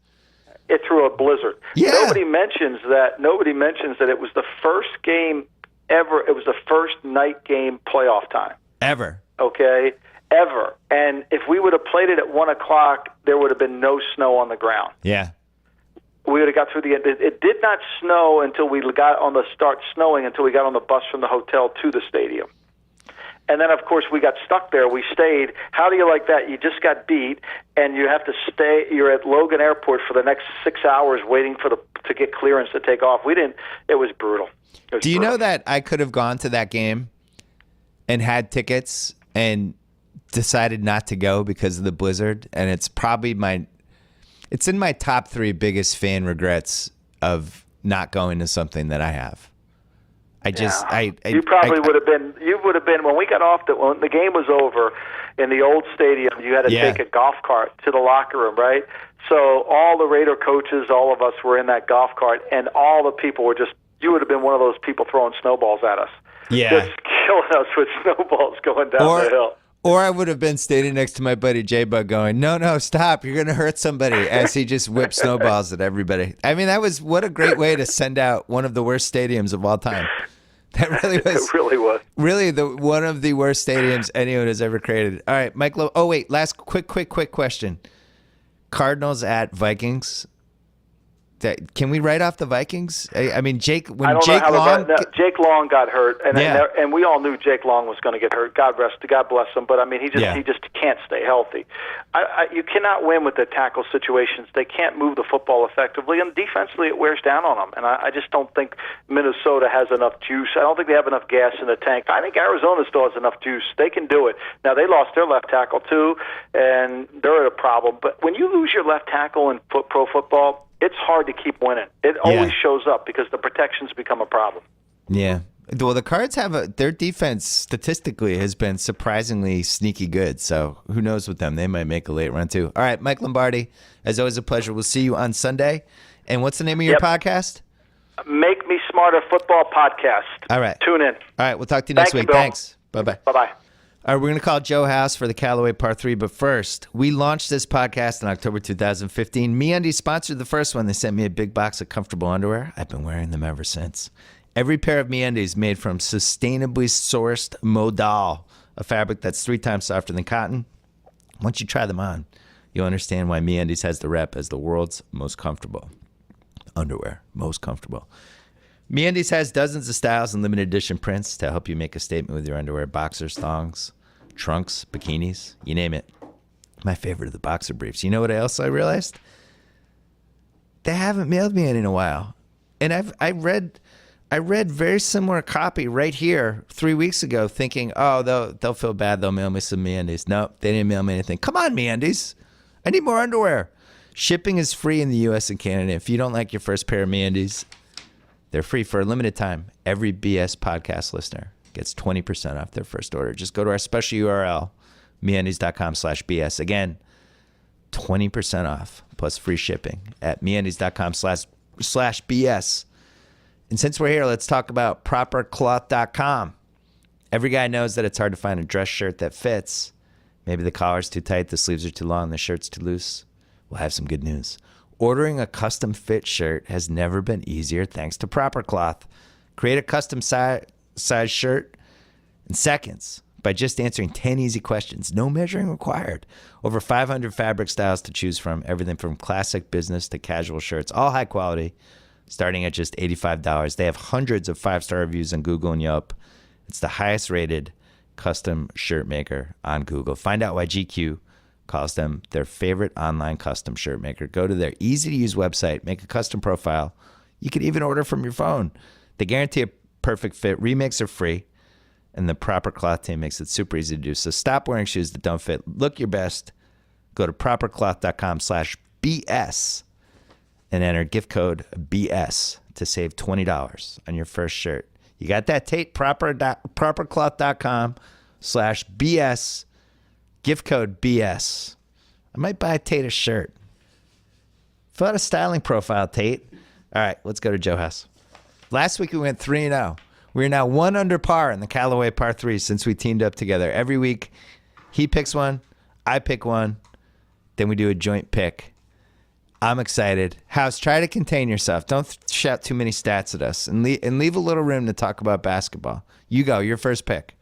It threw a blizzard. Yeah. Nobody mentions that it was the first game ever. It was the first night game playoff time ever. Okay, ever. And if we would have played it at 1:00, there would have been no snow on the ground. Yeah. We would have got through it did not snow until we got on the bus from the hotel to the stadium. And then, of course, we got stuck there. We stayed. How do you like that? You just got beat, and you have to stay. You're at Logan Airport for the next 6 hours waiting to get clearance to take off. We didn't. It was brutal. Do you know that I could have gone to that game and had tickets and decided not to go because of the blizzard? And it's probably it's in my top 3 biggest fan regrets of not going to something that I have. You probably would have been. You would have been when we got off. When the game was over, in the old stadium, you had to take a golf cart to the locker room, right? So all the Raider coaches, all of us were in that golf cart, and all the people were just. You would have been one of those people throwing snowballs at us. Yeah, just killing us with snowballs going down the hill. Or I would have been standing next to my buddy J-Bug going, no, stop. You're going to hurt somebody, as he just whipped snowballs at everybody. I mean, what a great way to send out one of the worst stadiums of all time. That really was. It really was. Really one of the worst stadiums anyone has ever created. All right, Mike. Oh, wait. Last quick question. Cardinals at Vikings. Can we write off the Vikings? I mean, Jake Long got hurt, and we all knew Jake Long was going to get hurt. God bless him. But I mean, he just can't stay healthy. You cannot win with the tackle situations. They can't move the football effectively, and defensively it wears down on them. And I just don't think Minnesota has enough juice. I don't think they have enough gas in the tank. I think Arizona still has enough juice. They can do it. Now they lost their left tackle too, and they're at a problem. But when you lose your left tackle in pro football, it's hard to keep winning. It always shows up because the protections become a problem. Yeah. Well, the Cards have their defense statistically has been surprisingly sneaky good. So who knows with them? They might make a late run too. All right, Mike Lombardi, as always, a pleasure. We'll see you on Sunday. And what's the name of your podcast? Make Me Smarter Football Podcast. All right. Tune in. All right. We'll talk to you next week. Bill. Thanks. Bye-bye. Bye-bye. All right, we're going to call Joe House for the Callaway Part 3, but first, we launched this podcast in October 2015. MeUndies sponsored the first one. They sent me a big box of comfortable underwear. I've been wearing them ever since. Every pair of MeUndies made from sustainably sourced modal, a fabric that's 3 times softer than cotton. Once you try them on, you'll understand why MeUndies has the rep as the world's most comfortable underwear. Most comfortable. MeUndies has dozens of styles and limited edition prints to help you make a statement with your underwear. Boxers, thongs, trunks, bikinis, you name it. My favorite are the boxer briefs. You know what else I realized? They haven't mailed me any in a while. And I read very similar copy right here 3 weeks ago thinking, oh, they'll feel bad. They'll mail me some MeUndies. Nope, they didn't mail me anything. Come on, MeUndies. I need more underwear. Shipping is free in the U.S. and Canada. If you don't like your first pair of MeUndies, they're free for a limited time. Every BS podcast listener gets 20% off their first order. Just go to our special URL, MeUndies.com/BS. Again, 20% off plus free shipping at MeUndies.com/BS. And since we're here, let's talk about ProperCloth.com. Every guy knows that it's hard to find a dress shirt that fits. Maybe the collar's too tight, the sleeves are too long, the shirt's too loose. Well, I have some good news. Ordering a custom fit shirt has never been easier thanks to Proper Cloth. Create a custom size shirt in seconds by just answering 10 easy questions. No measuring required. Over 500 fabric styles to choose from. Everything from classic business to casual shirts. All high quality, starting at just $85. They have hundreds of 5-star reviews on Google and Yelp. It's the highest rated custom shirt maker on Google. Find out why GQ calls them their favorite online custom shirt maker. Go to their easy-to-use website, make a custom profile. You can even order from your phone. They guarantee a perfect fit. Remakes are free, and the Proper Cloth team makes it super easy to do. So stop wearing shoes that don't fit. Look your best. Go to propercloth.com/BS and enter gift code BS to save $20 on your first shirt. You got that, Tate? Propercloth.com/BS. Gift code BS. I might buy Tate a shirt. Fill out a styling profile, Tate. All right, let's go to Joe House. Last week we went 3-0. We are now 1 under par in the Callaway Par 3 since we teamed up together. Every week he picks one, I pick one, then we do a joint pick. I'm excited. House, try to contain yourself. Don't shout too many stats at us and leave a little room to talk about basketball. You go, your first pick.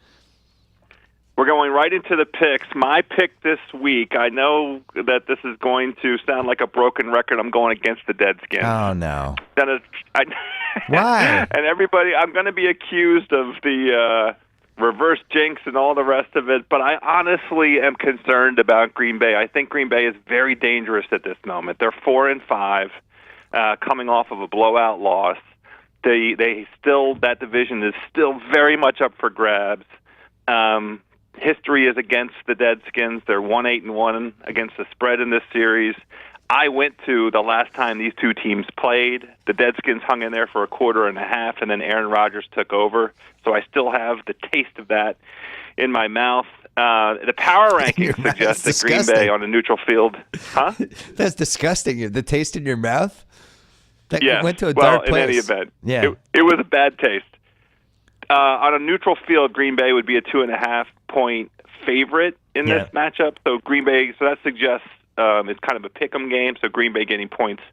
We're going right into the picks. My pick this week, I know that this is going to sound like a broken record. I'm going against the Deadskins. Oh, no. Why? And everybody, I'm going to be accused of the reverse jinx and all the rest of it, but I honestly am concerned about Green Bay. I think Green Bay is very dangerous at this moment. They're 4-5, coming off of a blowout loss. That division is still very much up for grabs. History is against the Deadskins. They're 1-8-1 against the spread in this series. I went to the last time these two teams played. The Deadskins hung in there for a quarter and a half, and then Aaron Rodgers took over. So I still have the taste of that in my mouth. The power rankings suggest that Green Bay on a neutral field. Huh? That's disgusting. The taste in your mouth? That yes. went to a dark place. In any event, yeah. it was a bad taste. On a neutral field, Green Bay would be a 2.5-point favorite in this matchup. So Green Bay, so that suggests it's kind of a pick'em game. So Green Bay getting points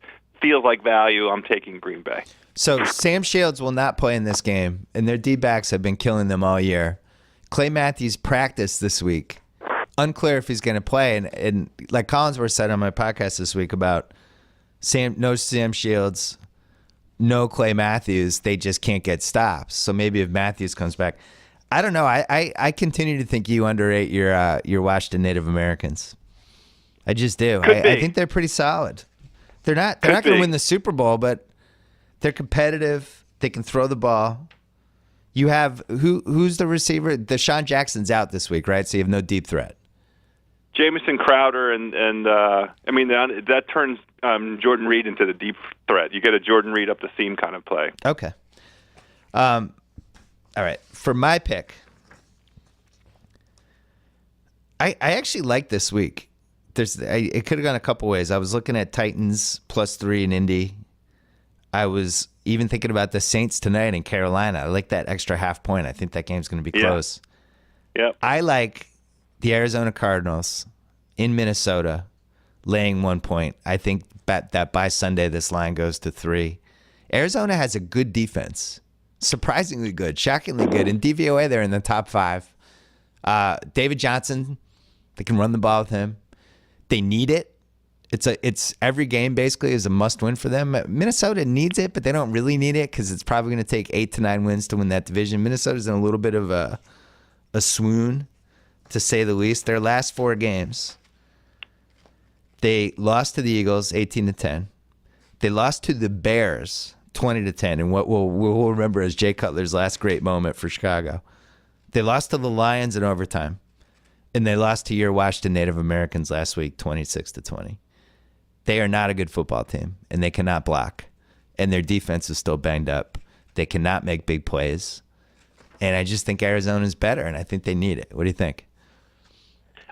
feels like value. I'm taking Green Bay. So Sam Shields will not play in this game, and their D-backs have been killing them all year. Clay Matthews practiced this week. Unclear if he's going to play. And like Collinsworth said on my podcast this week about no Sam Shields, no Clay Matthews, they just can't get stops. So maybe if Matthews comes back, I don't know. I continue to think you underrate your Washington Native Americans. I just do. I think they're pretty solid. They're not going to win the Super Bowl, but they're competitive. They can throw the ball. You have who's the receiver? Deshaun Jackson's out this week, right? So you have no deep threat. Jamison Crowder and that turns Jordan Reed into the deep threat. You get a Jordan Reed up the seam kind of play. Okay. All right. For my pick, I actually like this week. It could have gone a couple ways. I was looking at Titans +3 in Indy. I was even thinking about the Saints tonight in Carolina. I like that extra half point. I think that game's going to be close. Yeah. I like the Arizona Cardinals in Minnesota laying 1 point. I think that by Sunday this line goes to 3. Arizona has a good defense. Surprisingly good. Shockingly good. In DVOA, they're in the top 5. David Johnson, they can run the ball with him. They need it. It's every game basically is a must win for them. Minnesota needs it, but they don't really need it because it's probably going to take 8 to 9 wins to win that division. Minnesota's in a little bit of a swoon, to say the least. Their last 4 games, they lost to the Eagles 18-10. They lost to the Bears 20-10, and what we'll remember as Jay Cutler's last great moment for Chicago. They lost to the Lions in overtime, and they lost to your Washington Native Americans last week 26-20. They are not a good football team, and they cannot block, and their defense is still banged up. They cannot make big plays, and I just think Arizona's better, and I think they need it. What do you think?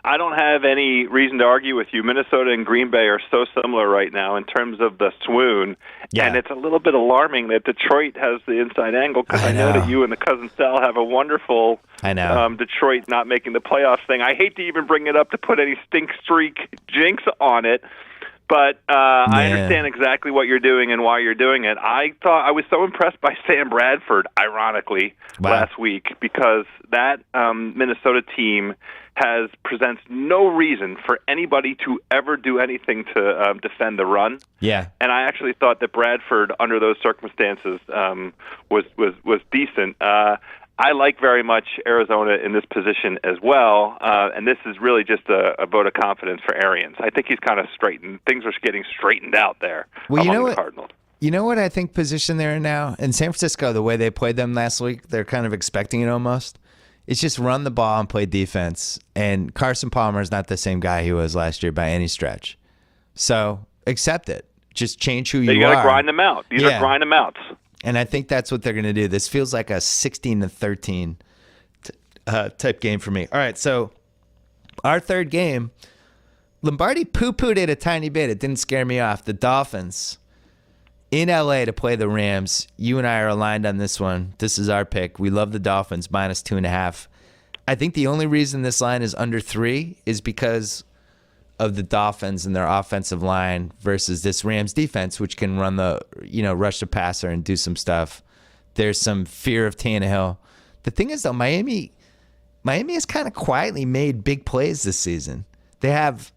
I don't have any reason to argue with you. Minnesota and Green Bay are so similar right now in terms of the swoon, and it's a little bit alarming that Detroit has the inside angle because I know that you and the cousin Sal have a wonderful Detroit not making the playoffs thing. I hate to even bring it up to put any stink streak jinx on it, but I understand exactly what you're doing and why you're doing it. I thought I was so impressed by Sam Bradford, ironically, last week because that Minnesota team presents no reason for anybody to ever do anything to defend the run. Yeah, and I actually thought that Bradford, under those circumstances, was decent. I like very much Arizona in this position as well, and this is really just a vote of confidence for Arians. I think he's kind of straightened. Things are getting straightened out there among the Cardinals. You know what I think position they're in now? In San Francisco, the way they played them last week, they're kind of expecting it almost. It's just run the ball and play defense, and Carson Palmer is not the same guy he was last year by any stretch. So accept it. Just change who you are. You got to grind them out. These are grind them outs. And I think that's what they're going to do. This feels like a 16-13 type game for me. All right, so our third game, Lombardi poo-pooed it a tiny bit. It didn't scare me off. The Dolphins in L.A. to play the Rams. You and I are aligned on this one. This is our pick. We love the Dolphins, -2.5. I think the only reason this line is under 3 is because of the Dolphins and their offensive line versus this Rams defense, which can run rush the passer and do some stuff. There's some fear of Tannehill. The thing is, though, Miami has kind of quietly made big plays this season. They have.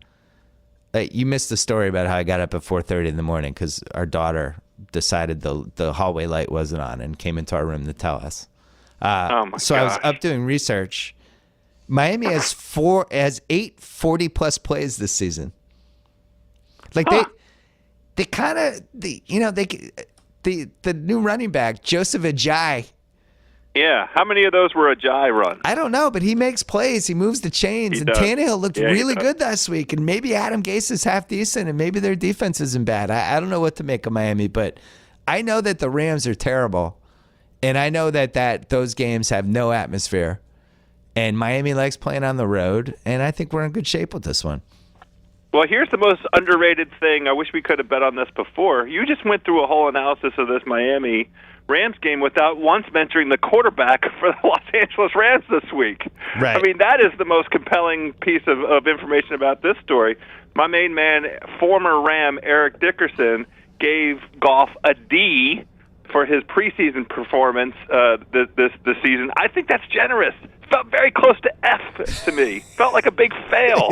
You missed the story about how I got up at 4:30 in the morning because our daughter decided the hallway light wasn't on and came into our room to tell us. So I was up doing research. Miami has 8 40-plus plays this season. Like they kind of the new running back Joseph Ajayi Yeah. How many of those were a Jai run? I don't know, but he makes plays. He moves the chains. He And does. Tannehill looked Yeah, he really does. good last week. And maybe Adam Gase is half decent, and maybe their defense isn't bad. I don't know what to make of Miami, but I know that the Rams are terrible. And I know that those games have no atmosphere. And Miami likes playing on the road. And I think we're in good shape with this one. Well, here's the most underrated thing. I wish we could have bet on this before. You just went through a whole analysis of this Miami Rams game without once mentioning the quarterback for the Los Angeles Rams this week. Right. I mean, that is the most compelling piece of information about this story. My main man, former Ram Eric Dickerson, gave Goff a D for his preseason performance this season. I think that's generous. Felt very close to F to me. Felt like a big fail.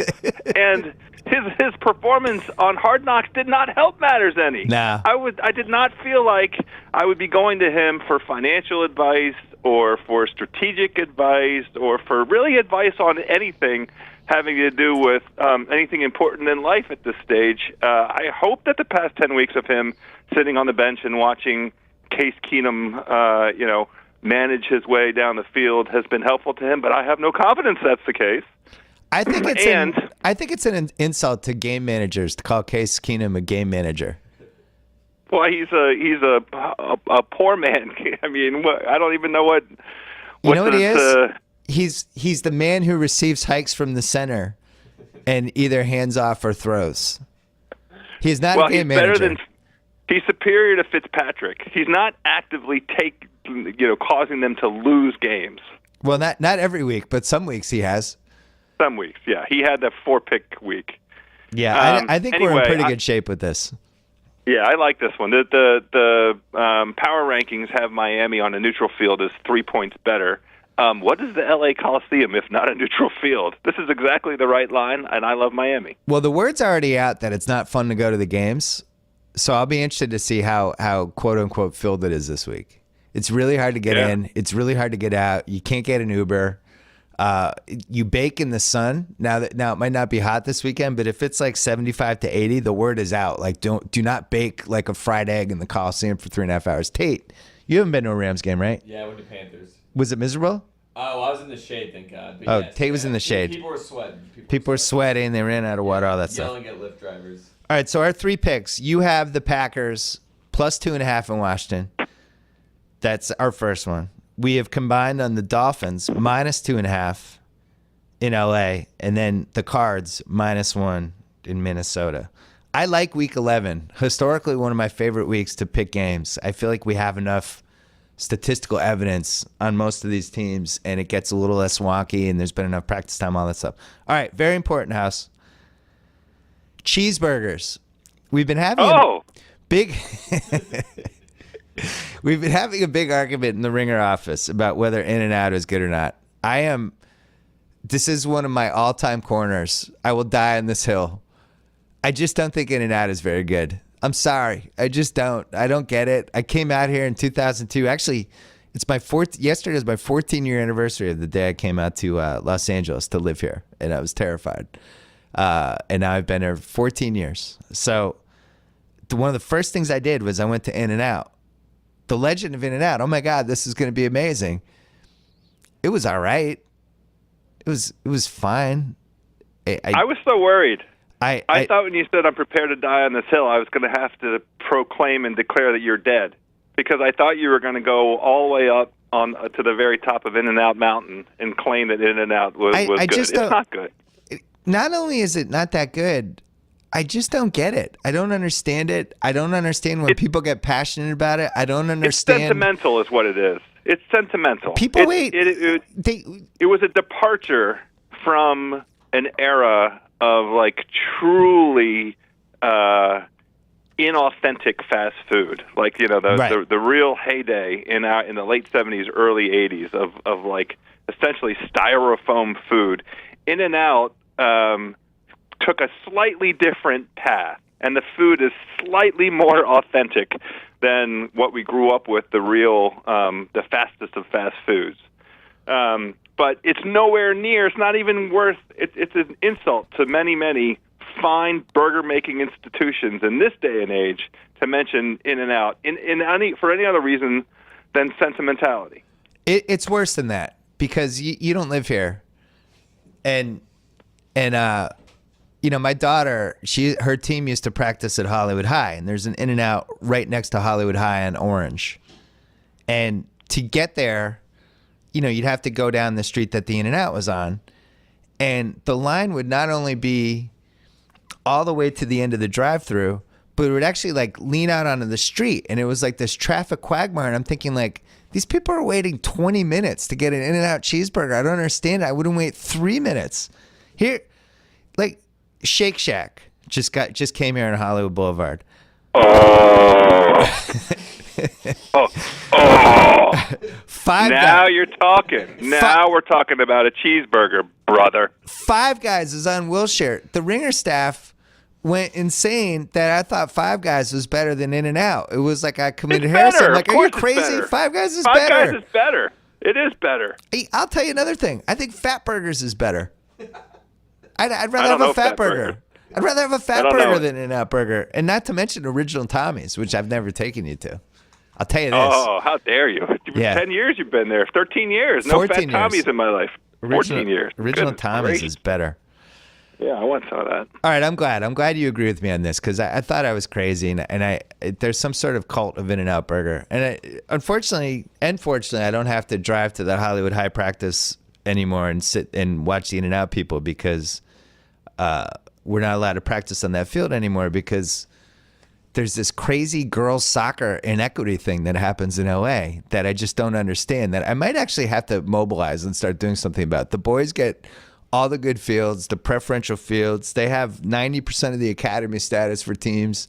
And his performance on Hard Knocks did not help matters any. Nah. I did not feel like I would be going to him for financial advice or for strategic advice or for really advice on anything having to do with anything important in life at this stage. I hope that the past 10 weeks of him sitting on the bench and watching Case Keenum, manage his way down the field has been helpful to him, but I have no confidence that's the case. I think it's an insult to game managers to call Case Keenum a game manager. Well, he's a poor man. I mean, I don't even know what. You know what he is? He's the man who receives hikes from the center, and either hands off or throws. He's not a game manager. He's superior to Fitzpatrick. He's not actively causing them to lose games. Well, not every week, but some weeks he has. Some weeks, yeah. He had the 4-pick week. Yeah, I think we're in pretty good shape with this. Yeah, I like this one. The power rankings have Miami on a neutral field as 3 points better. What is the L.A. Coliseum if not a neutral field? This is exactly the right line, and I love Miami. Well, the word's already out that it's not fun to go to the games, so I'll be interested to see how quote-unquote filled it is this week. It's really hard to get in. It's really hard to get out. You can't get an Uber. You bake in the sun. Now it might not be hot this weekend, but if it's like 75 to 80, the word is out. Like do not bake like a fried egg in the Coliseum for 3.5 hours. Tate, you haven't been to a Rams game, right? Yeah, I went to Panthers. Was it miserable? Oh, I was in the shade, thank God. But yes, Tate was in the shade. People were sweating. People were sweating. They ran out of water, all that stuff. Yelling at Lyft drivers. All right, so our 3 picks. You have the Packers plus 2.5 in Washington. That's our first one. We have combined on the Dolphins minus 2.5 in LA, and then the Cards -1 in Minnesota. I like Week 11. Historically, one of my favorite weeks to pick games. I feel like we have enough statistical evidence on most of these teams, and it gets a little less wonky, and there's been enough practice time, all that stuff. All right, very important, House. Cheeseburgers. We've been having a big We've been having a big argument in the Ringer office about whether In-N-Out is good or not. This is one of my all-time corners. I will die on this hill. I just don't think In-N-Out is very good. I'm sorry. I just don't. I don't get it. I came out here in 2002. Actually, yesterday was my 14-year anniversary of the day I came out to Los Angeles to live here, and I was terrified. And now I've been here 14 years. So one of the first things I did was I went to In-N-Out. The legend of In-N-Out. Oh my God, this is going to be amazing. It was all right. It was fine. I was so worried. I thought when you said I'm prepared to die on this hill, I was going to have to proclaim and declare that you're dead, because I thought you were going to go all the way up to the very top of In-N-Out Mountain and claim that In-N-Out was good. It's not good. Not only is it not that good, I just don't get it. I don't understand it. I don't understand when people get passionate about it. I don't understand. It's sentimental is what it is. It's sentimental. People it was a departure from an era of like truly inauthentic fast food, like the real heyday in the late 70s, early 80s of like essentially styrofoam food. In-N-Out took a slightly different path, and the food is slightly more authentic than what we grew up with, the fastest of fast foods. But it's nowhere near, it's not even worth, it's an insult to many, many fine burger-making institutions in this day and age to mention In-N-Out for any other reason than sentimentality. It's worse than that because you don't live here, and my daughter, her team used to practice at Hollywood High, and there's an In-N-Out right next to Hollywood High on Orange, and to get there, you'd have to go down the street that the In-N-Out was on, and the line would not only be all the way to the end of the drive-through, but it would actually like lean out onto the street, and it was like this traffic quagmire. And I'm thinking like, these people are waiting 20 minutes to get an In-N-Out cheeseburger. I don't understand it. I wouldn't wait 3 minutes. Here, like Shake Shack just came here on Hollywood Boulevard. Now you're talking. Now we're talking about a cheeseburger, brother. Five Guys is on Wilshire. The Ringer staff went insane that I thought Five Guys was better than In-N-Out. It was like I committed heresy. I'm like, are you crazy? Five Guys is better. Five Guys is better. It is better. Hey, I'll tell you another thing. I think Fat Burgers is better. I'd rather have a Fat Burger. I'd rather have a Fat Burger than an In-N-Out burger. And not to mention Original Tommy's, which I've never taken you to. I'll tell you this. Oh, how dare you. Yeah. 10 years you've been there. 13 years. No Fat Tommy's in my life. 14 years. Original Tommy's is better. Yeah, I want some of that. All right, I'm glad you agree with me on this because I thought I was crazy, and there's some sort of cult of In-N-Out burger, and unfortunately, I don't have to drive to the Hollywood High practice anymore and sit and watch the In-N-Out people because we're not allowed to practice on that field anymore because there's this crazy girls soccer inequity thing that happens in LA that I just don't understand. That I might actually have to mobilize and start doing something about. The boys get all the good fields, the preferential fields. They have 90% of the academy status for teams.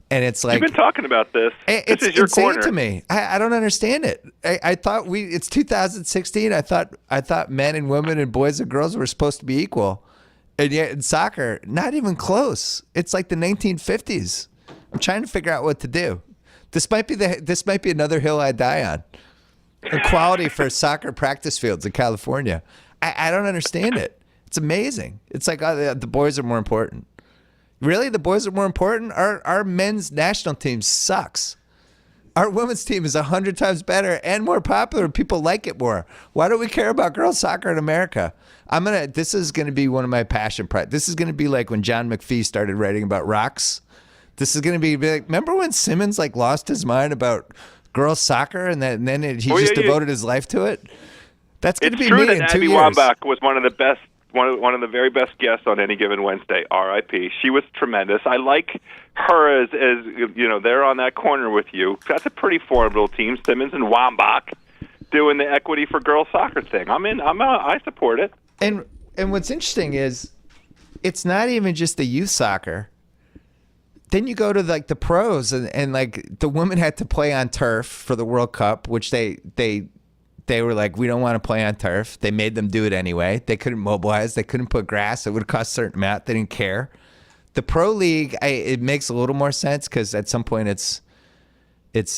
And it's like... You've been talking about this. It's this is your insane corner. to me. I don't understand it. I thought it's 2016. I thought men and women and boys and girls were supposed to be equal. And yet in soccer, not even close. It's like the 1950s. I'm trying to figure out what to do. This might be another hill I die on. Equality for soccer practice fields in California. I don't understand it. It's amazing. It's like the boys are more important. Really? The boys are more important? Our men's national team sucks. Our women's team is 100 times better and more popular. People like it more. Why do we care about girls soccer in America? This is going to be one of my passion projects. This is going to be like when John McPhee started writing about rocks. This is going to be like, remember when Simmons like lost his mind about girls soccer and then he devoted his life to it? That's going to be me in 2 years. It's true that Abby Wambach was one of the best, one of the very best guests on Any Given Wednesday. R.I.P. She was tremendous. I like her as they're on that corner with you. That's a pretty formidable team. Simmons and Wambach doing the equity for girls soccer thing. I support it. And what's interesting is, it's not even just the youth soccer. Then you go to like the pros and like the women had to play on turf for the World Cup, which they were like, we don't want to play on turf. They made them do it anyway. They couldn't mobilize. They couldn't put grass. It would cost a certain amount. They didn't care. The pro league, it makes a little more sense because at some point it's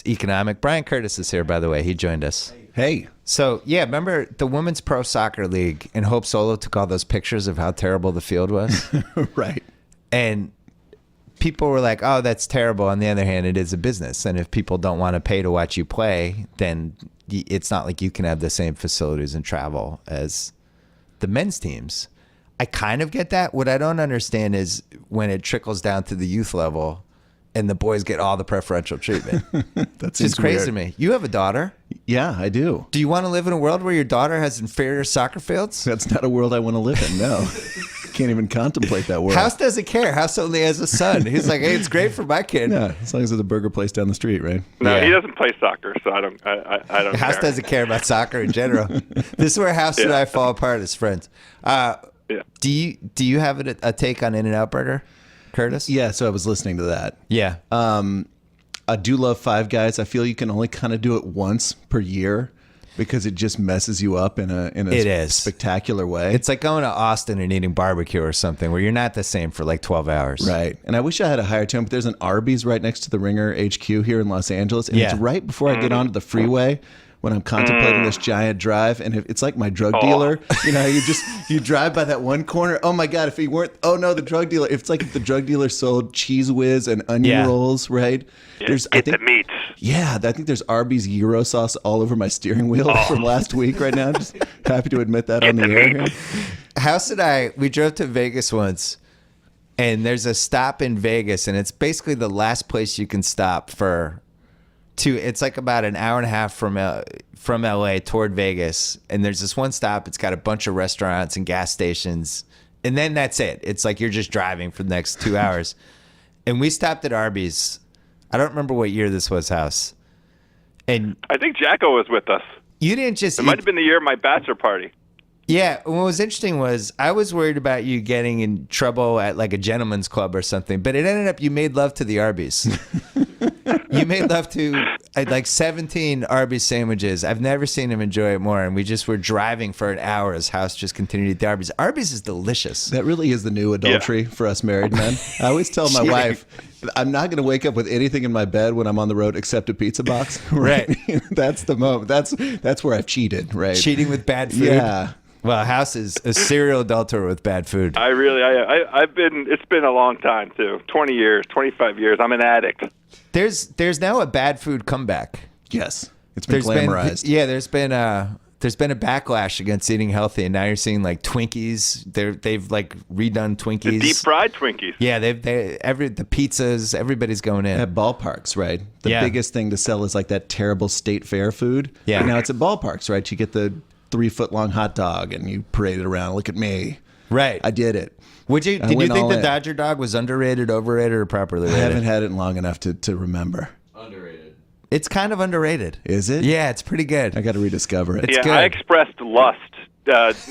economic. Bryan Curtis is here, by the way. He joined us. Hey. So, yeah, remember the Women's Pro Soccer League, and Hope Solo took all those pictures of how terrible the field was? Right. And people were like, oh, that's terrible. On the other hand, it is a business. And if people don't want to pay to watch you play, then it's not like you can have the same facilities and travel as the men's teams. I kind of get that. What I don't understand is when it trickles down to the youth level and the boys get all the preferential treatment. That's just crazy weird to me. You have a daughter. Yeah, I do. Do you want to live in a world where your daughter has inferior soccer fields? That's not a world I want to live in, no. Can't even contemplate that world. House doesn't care. House only has a son. He's like, hey, it's great for my kid. Yeah, as long as there's a burger place down the street, right? No, Yeah. He doesn't play soccer, so I don't House care. doesn't care about soccer in general. This is where House and I fall apart as friends. Yeah. Do you have a take on In-N-Out Burger, Curtis? Yeah, so I was listening to that. Yeah. I do love Five Guys. I feel you can only kind of do it once per year because it just messes you up in a spectacular way. It's like going to Austin and eating barbecue or something where you're not the same for like 12 hours. Right. And I wish I had a higher tone, but there's an Arby's right next to the Ringer HQ here in Los Angeles. And Yeah. it's right before I get onto the freeway when I'm contemplating this giant drive, and it's like my drug dealer. You know, you drive by that one corner. Oh my God! If he weren't, oh no, the drug dealer. It's like if the drug dealer sold Cheese Whiz and onion rolls, right? The meats. Yeah, I think there's Arby's gyro sauce all over my steering wheel from last week. Right now, just happy to admit that on the air here. House and I, we drove to Vegas once, and there's a stop in Vegas, and it's basically the last place you can stop it's like about an hour and a half from LA toward Vegas, and there's this one stop. It's got a bunch of restaurants and gas stations, and then that's it. It's like you're just driving for the next 2 hours. And we stopped at Arby's. I don't remember what year this was, House. And I think Jacko was with us. You didn't just. It might have been the year of my bachelor party. Yeah, what was interesting was I was worried about you getting in trouble at like a gentleman's club or something, but it ended up you made love to the Arby's. You made love to like 17 Arby's sandwiches. I've never seen him enjoy it more, and we just were driving for an hour as House just continued to eat the Arby's. Arby's is delicious. That really is the new adultery for us married men. I always tell my wife, I'm not going to wake up with anything in my bed when I'm on the road except a pizza box. Right. That's the moment. That's where I've cheated, right? Cheating with bad food. Yeah. Well, House is a serial adulterer with bad food. It's been a long time too. 20 years, 25 years. I'm an addict. There's now a bad food comeback. Yes. It's been glamorized. There's been a backlash against eating healthy, and now you're seeing like Twinkies. They've like redone Twinkies. The deep fried Twinkies. Yeah, the pizzas, everybody's going in. At ballparks, right? The biggest thing to sell is like that terrible state fair food. Yeah. But now it's at ballparks, right? You get the 3-foot-long hot dog and you parade it around. Look at me. Right. I did it. Did you think the Dodger dog was underrated, overrated, or properly rated? I haven't had it long enough to remember. Underrated. It's kind of underrated. Is it? Yeah, it's pretty good. I got to rediscover it. It's good. I expressed lust.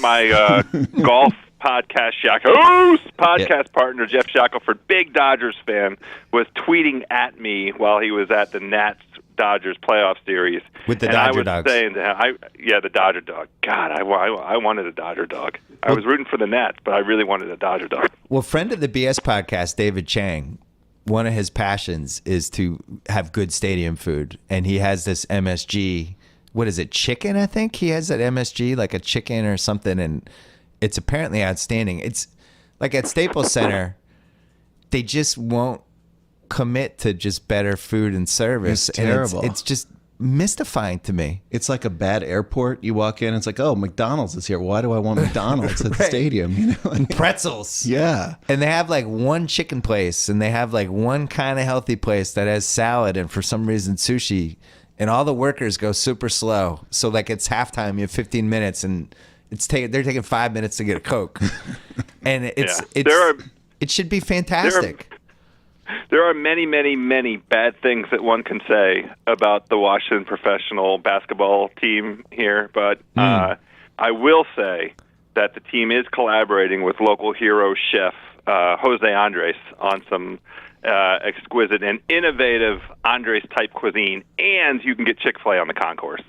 My golf podcast partner, Jeff Shackelford, big Dodgers fan, was tweeting at me while he was at the Nats-Dodgers playoff series. With the Dodger dogs. I was saying to him, the Dodger dog. God, I wanted a Dodger dog. I was rooting for the Nats, but I really wanted a Dodger dog. Well, friend of the BS podcast, David Chang, one of his passions is to have good stadium food. And he has this MSG, what is it, chicken, I think? He has that MSG, like a chicken or something, and it's apparently outstanding. It's like at Staples Center, they just won't commit to just better food and service. It's terrible. And it's just mystifying to me. It's like a bad airport. You walk in, it's like, oh, McDonald's is here. Why do I want McDonald's at the stadium? You know, and pretzels. Yeah. And they have like one chicken place, and they have like one kind of healthy place that has salad and for some reason sushi. And all the workers go super slow. So like it's halftime, you have 15 minutes, and they're taking 5 minutes to get a Coke. And it should be fantastic. There are many, many, many bad things that one can say about the Washington professional basketball team here, but I will say that the team is collaborating with local hero chef Jose Andres on some exquisite and innovative Andres-type cuisine, and you can get Chick-fil-A on the concourse.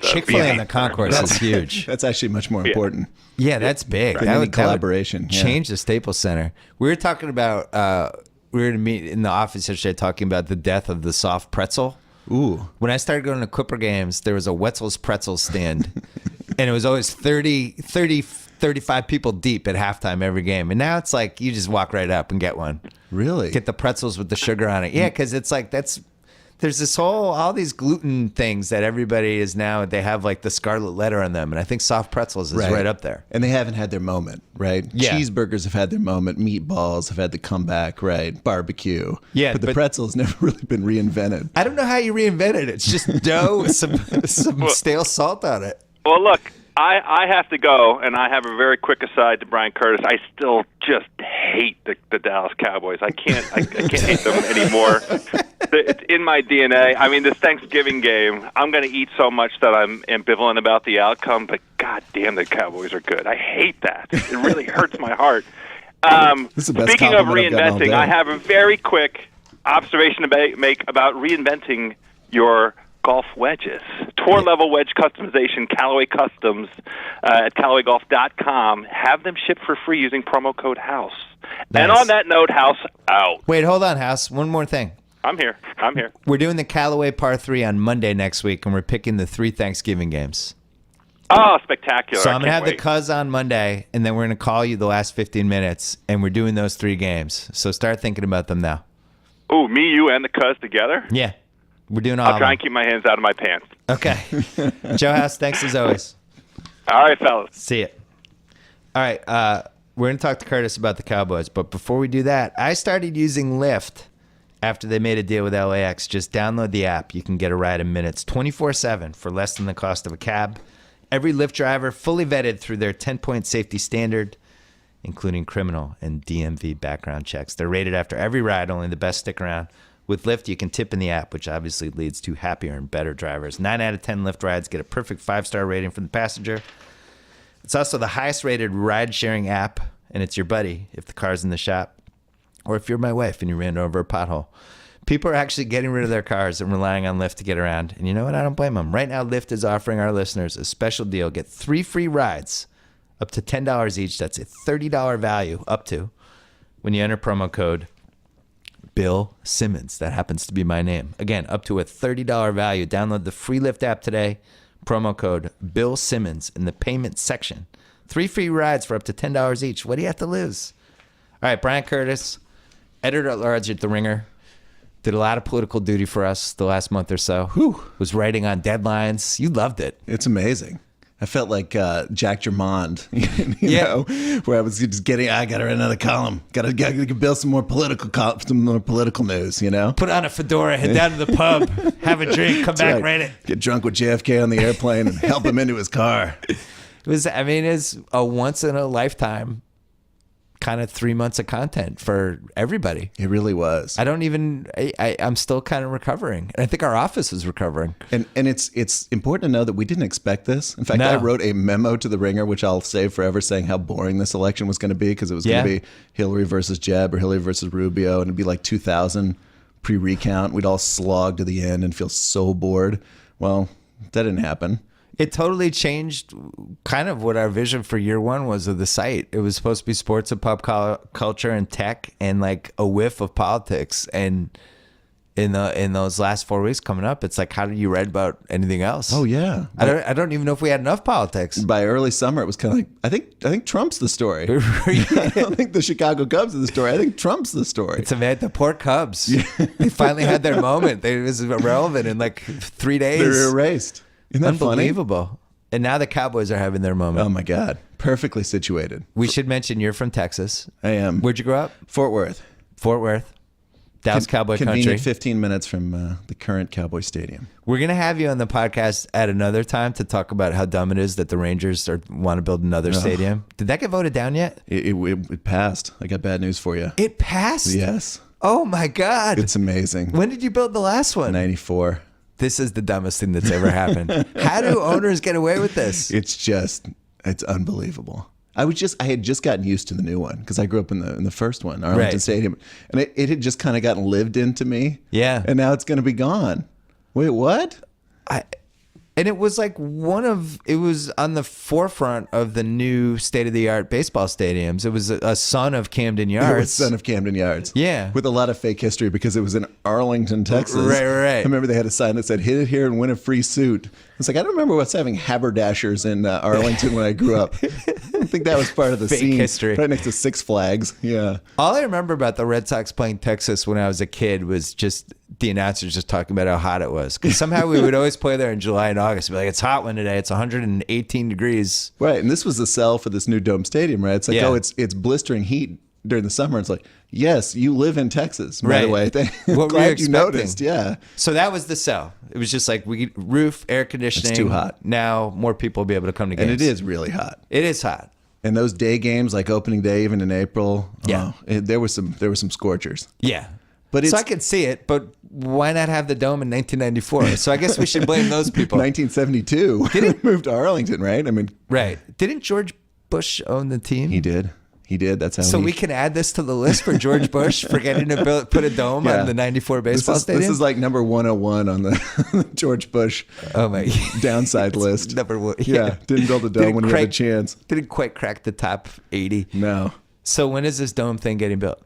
Chick-fil-A on the concourse is huge. That's actually much more important. Yeah, that's big. That would collaboration. Change the Staples Center. We were talking about... we were to meet in the office yesterday talking about the death of the soft pretzel. Ooh. When I started going to Clipper games, there was a Wetzel's Pretzel stand. And it was always 35 people deep at halftime every game. And now it's like you just walk right up and get one. Really? Get the pretzels with the sugar on it. Yeah, because it's like there's this all these gluten things that everybody is now, they have like the scarlet letter on them. And I think soft pretzels is right up there. And they haven't had their moment, right? Yeah. Cheeseburgers have had their moment. Meatballs have had the comeback, right? Barbecue. Yeah. But the pretzel's never really been reinvented. I don't know how you reinvent it. It's just dough with some stale salt on it. Well, look, I have to go, and I have a very quick aside to Bryan Curtis. I still just hate the Dallas Cowboys. I can't hate them anymore. It's in my DNA. I mean, this Thanksgiving game, I'm going to eat so much that I'm ambivalent about the outcome, but God damn, the Cowboys are good. I hate that. It really hurts my heart. Speaking of reinventing, I have a very quick observation to make about reinventing your golf wedges. Tour level wedge customization, Callaway Customs at CallawayGolf.com. Have them shipped for free using promo code HOUSE. Nice. And on that note, House out. Wait, hold on, House. One more thing. I'm here. We're doing the Callaway Par 3 on Monday next week, and we're picking the 3 Thanksgiving games. Oh, spectacular. So I'm going to have wait. the Cuz on Monday, and then we're going to call you the last 15 minutes, and we're doing those 3 games. So start thinking about them now. Oh, me, you, and the Cuz together? Yeah. We're doing all I'll of try them. and keep my hands out of my pants. Okay. Joe House, thanks as always. All right, fellas. See it. All right. We're going to talk to Curtis about the Cowboys, but before we do that, I started using Lyft after they made a deal with LAX. Just download the app. You can get a ride in minutes 24/7 for less than the cost of a cab. Every Lyft driver fully vetted through their 10-point safety standard, including criminal and DMV background checks. They're rated after every ride, only the best stick around. With Lyft, you can tip in the app, which obviously leads to happier and better drivers. 9 out of 10 Lyft rides get a perfect 5-star rating from the passenger. It's also the highest-rated ride-sharing app, and it's your buddy if the car's in the shop, or if you're my wife and you ran over a pothole. People are actually getting rid of their cars and relying on Lyft to get around. And you know what? I don't blame them. Right now, Lyft is offering our listeners a special deal. Get 3 free rides up to $10 each. That's a $30 value up to when you enter promo code Bill Simmons. That happens to be my name. Again, up to a $30 value. Download the free Lyft app today. Promo code Bill Simmons in the payment section. 3 free rides for up to $10 each. What do you have to lose? All right, Bryan Curtis, editor-at-large at The Ringer. Did a lot of political duty for us the last month or so. Whew. Was writing on deadlines. You loved it. It's amazing. I felt like Jack Germond, Yeah. know, where I was just I got to write another column. Got to build some more political news, you know? Put on a fedora, head down to the pub, have a drink, come back, Right. write it. Get drunk with JFK on the airplane and help him into his car. It's a once in a lifetime kind of 3 months of content for everybody. It really was. I'm still kind of recovering. And I think our office is recovering. And it's important to know that we didn't expect this. In fact, No. I wrote a memo to The Ringer, which I'll save forever, saying how boring this election was going to be, because it was going to be Hillary versus Jeb or Hillary versus Rubio, and it'd be like 2000 pre-recount. We'd all slog to the end and feel so bored. Well, that didn't happen. It totally changed kind of what our vision for year one was of the site. It was supposed to be sports and pop culture and tech and like a whiff of politics. And in those last 4 weeks coming up, it's like, how do you write about anything else? Oh yeah, I don't even know if we had enough politics. by early summer, it was kind of like I think Trump's the story. I don't think the Chicago Cubs are the story. I think Trump's the story. It's the poor Cubs. They finally had their moment. It was irrelevant in like 3 days. They're erased. Isn't that funny? Unbelievable. And now the Cowboys are having their moment. Oh my God, perfectly situated. We should mention you're from Texas. I am. Where'd you grow up? Fort Worth. Fort Worth. Dallas Cowboy Convenient country. 15 minutes from the current Cowboy Stadium. We're going to have you on the podcast at another time to talk about how dumb it is that the Rangers want to build another stadium. Did that get voted down yet? It passed. I got bad news for you. It passed? Yes. Oh my God. It's amazing. When did you build the last one? 94. This is the dumbest thing that's ever happened. How do owners get away with this? It's unbelievable. I had just gotten used to the new one because I grew up in the first one, Arlington Right. Stadium, and it had just kind of gotten lived into me. Yeah. And now it's going to be gone. Wait, what? And it was like it was on the forefront of the new state-of-the-art baseball stadiums. It was a son of Camden It Yards. was son of Camden Yards. Yeah. With a lot of fake history because it was in Arlington, Texas. Right. I remember they had a sign that said, "Hit it here and win a free suit." It's like, I don't remember what's having haberdashers in Arlington when I grew up. I don't think that was part of the Fake scene. history. Right next to Six Flags. Yeah. All I remember about the Red Sox playing Texas when I was a kid was just the announcers just talking about how hot it was. Because somehow we would always play there in July and August. Be like, it's hot one today. It's 118 degrees. Right. And this was the sell for this new dome stadium, right? It's like, Yeah. it's blistering heat during the summer. It's like, yes, you live in Texas, by the way. Right. What were you Glad you expecting? noticed. Yeah. So that was the sell. It was just like roof, air conditioning. It's too hot. Now more people will be able to come to games. And it is really hot. It is hot. And those day games, like opening day, even in April, Yeah. there were some scorchers. Yeah. But so it's I could see it, but why not have the dome in 1994? So I guess we should blame those people. 1972. Did it move to Arlington, right? I mean, Right. Didn't George Bush own the team? he did. That's how. So we can add this to the list for George Bush forgetting to put a dome on the 94 baseball stadium? This is like number 101 on the George Bush Oh my downside list. Number one. Yeah, didn't build a dome when he had a chance. Didn't quite crack the top 80. No. So when is this dome thing getting built?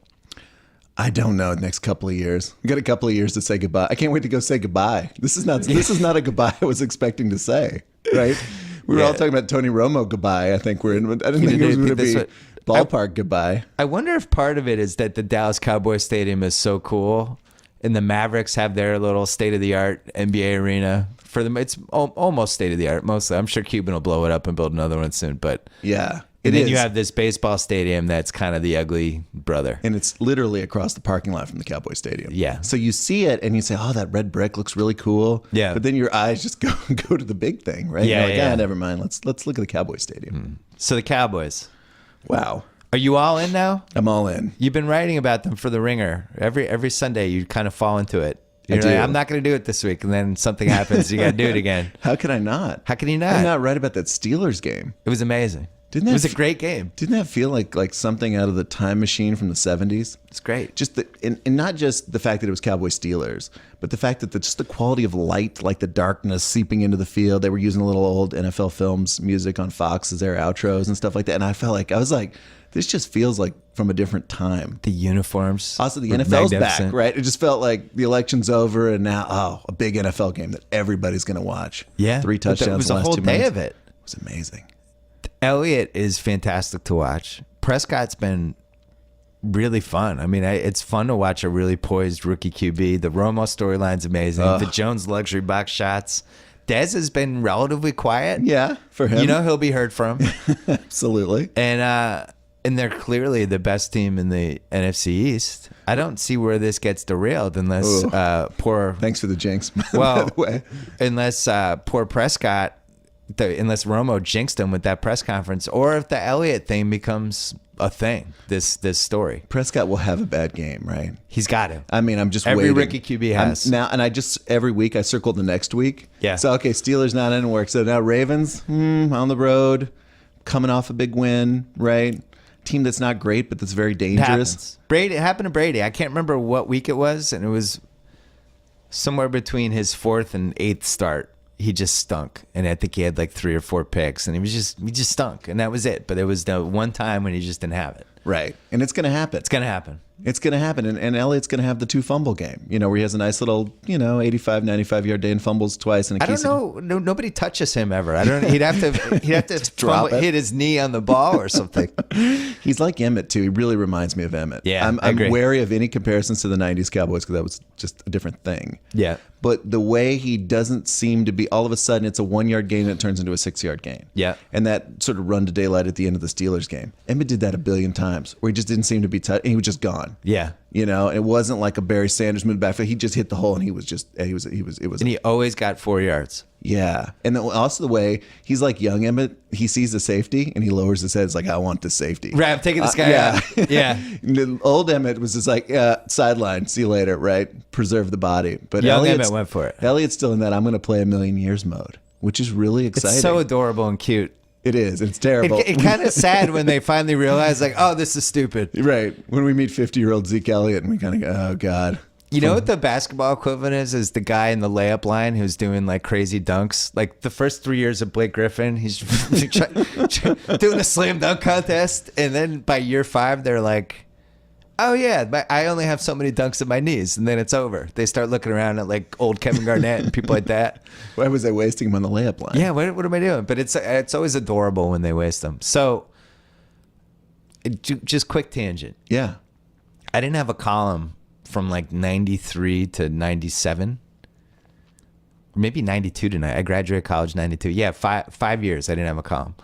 I don't know. Next couple of years, we got a couple of years to say goodbye. I can't wait to go say goodbye. This is not a goodbye I was expecting to say. Right? We were all talking about Tony Romo goodbye. I think I didn't think it was going to be ballpark goodbye. I wonder if part of it is that the Dallas Cowboys Stadium is so cool, and the Mavericks have their little state of the art NBA arena. For them, it's almost state of the art. Mostly, I'm sure Cuban will blow it up and build another one soon. But yeah. And then you have this baseball stadium that's kind of the ugly brother. And it's literally across the parking lot from the Cowboy Stadium. Yeah. So you see it and you say, oh, that red brick looks really cool. Yeah. But then your eyes just go to the big thing, right? Yeah, You're like, never mind. Let's look at the Cowboy Stadium. So the Cowboys. Wow. Are you all in now? I'm all in. You've been writing about them for The Ringer. Every Sunday you kind of fall into it. You're do. like, I'm not going to do it this week. And then something happens. You got to do it again. How can I not? How can you I'm not? not right about that Steelers game. It was amazing. It was a great game. Didn't that feel like something out of the time machine from the 70s? It's great. Just and not just the fact that it was Cowboy Steelers, but the fact that just the quality of light, like the darkness seeping into the field. They were using a little old NFL Films music on Fox as their outros and stuff like that. And I was like, this just feels like from a different time. The uniforms. Also, the were NFL's magnificent. back, right? It just felt like the election's over, and now, a big NFL game that everybody's going to watch. Yeah. 3 touchdowns. It was in a the last whole 2 day minutes. of it. It was amazing. Elliott is fantastic to watch. Prescott's been really fun. I mean, it's fun to watch a really poised rookie QB. The Romo storyline's amazing. The Jones luxury box shots. Dez has been relatively quiet. Yeah, for him. You know he'll be heard from. Absolutely. And they're clearly the best team in the NFC East. I don't see where this gets derailed unless poor... Thanks for the jinx, well, by the way. Unless poor Prescott... unless Romo jinxed him with that press conference, or if the Elliott thing becomes a thing, this story. Prescott will have a bad game, right? He's got to. I mean, I'm just every waiting. rookie QB has now, and I just every week I circled the next week. Yeah. So okay, Steelers not in work. So now Ravens on the road, coming off a big win, right? Team that's not great, but that's very dangerous. It happened to Brady. I can't remember what week it was, and it was somewhere between his 4th and 8th start. He just stunk, and I think he had like 3 or 4 picks, and he just stunk, and that was it. But there was the one time when he just didn't have it. Right, and it's going to happen. It's going to happen. It's going to happen, and Elliott's going to have the 2 fumble game. Where he has a nice little 85, 95-yard day and fumbles twice. And I don't know. No, nobody touches him ever. I don't. He'd have to drop it. Hit his knee on the ball or something. He's like Emmett too. He really reminds me of Emmett. Yeah, I'm agree. wary of any comparisons to the '90s Cowboys because that was just a different thing. Yeah. But the way he doesn't seem to be, all of a sudden it's a 1-yard gain that turns into a 6-yard gain. Yeah. And that sort of run to daylight at the end of the Steelers game. Emmett did that a billion times where he just didn't seem to be touched. He was just gone. Yeah. It wasn't like a Barry Sanders move back. He just hit the hole and he was. And he always got 4 yards. Yeah. And then also the way he's like young Emmett, he sees the safety and he lowers his head. It's like, I want this safety. Right, I'm taking this guy out. Yeah. The old Emmett was just like, sideline, see you later, right? Preserve the body. But Young Elliott's, Emmett went for it. Elliott's still in that I'm going to play a million years mode, which is really exciting. It's so adorable and cute. It is. It's terrible. It kind of sad when they finally realize, like, oh, this is stupid. Right. When we meet 50-year-old Zeke Elliott and we kind of go, oh, God. You know what the basketball equivalent is the guy in the layup line who's doing like crazy dunks. Like the first 3 years of Blake Griffin, he's doing a slam dunk contest. And then by year 5, they're like, oh yeah, I only have so many dunks at my knees. And then it's over. They start looking around at like old Kevin Garnett and people like that. Why was I wasting him on the layup line? Yeah, what am I doing? But it's always adorable when they waste them. So just quick tangent. Yeah. I didn't have a column from like 93 to 97, maybe 92 to 90. I graduated college 92. Yeah, 5 years I didn't have a column.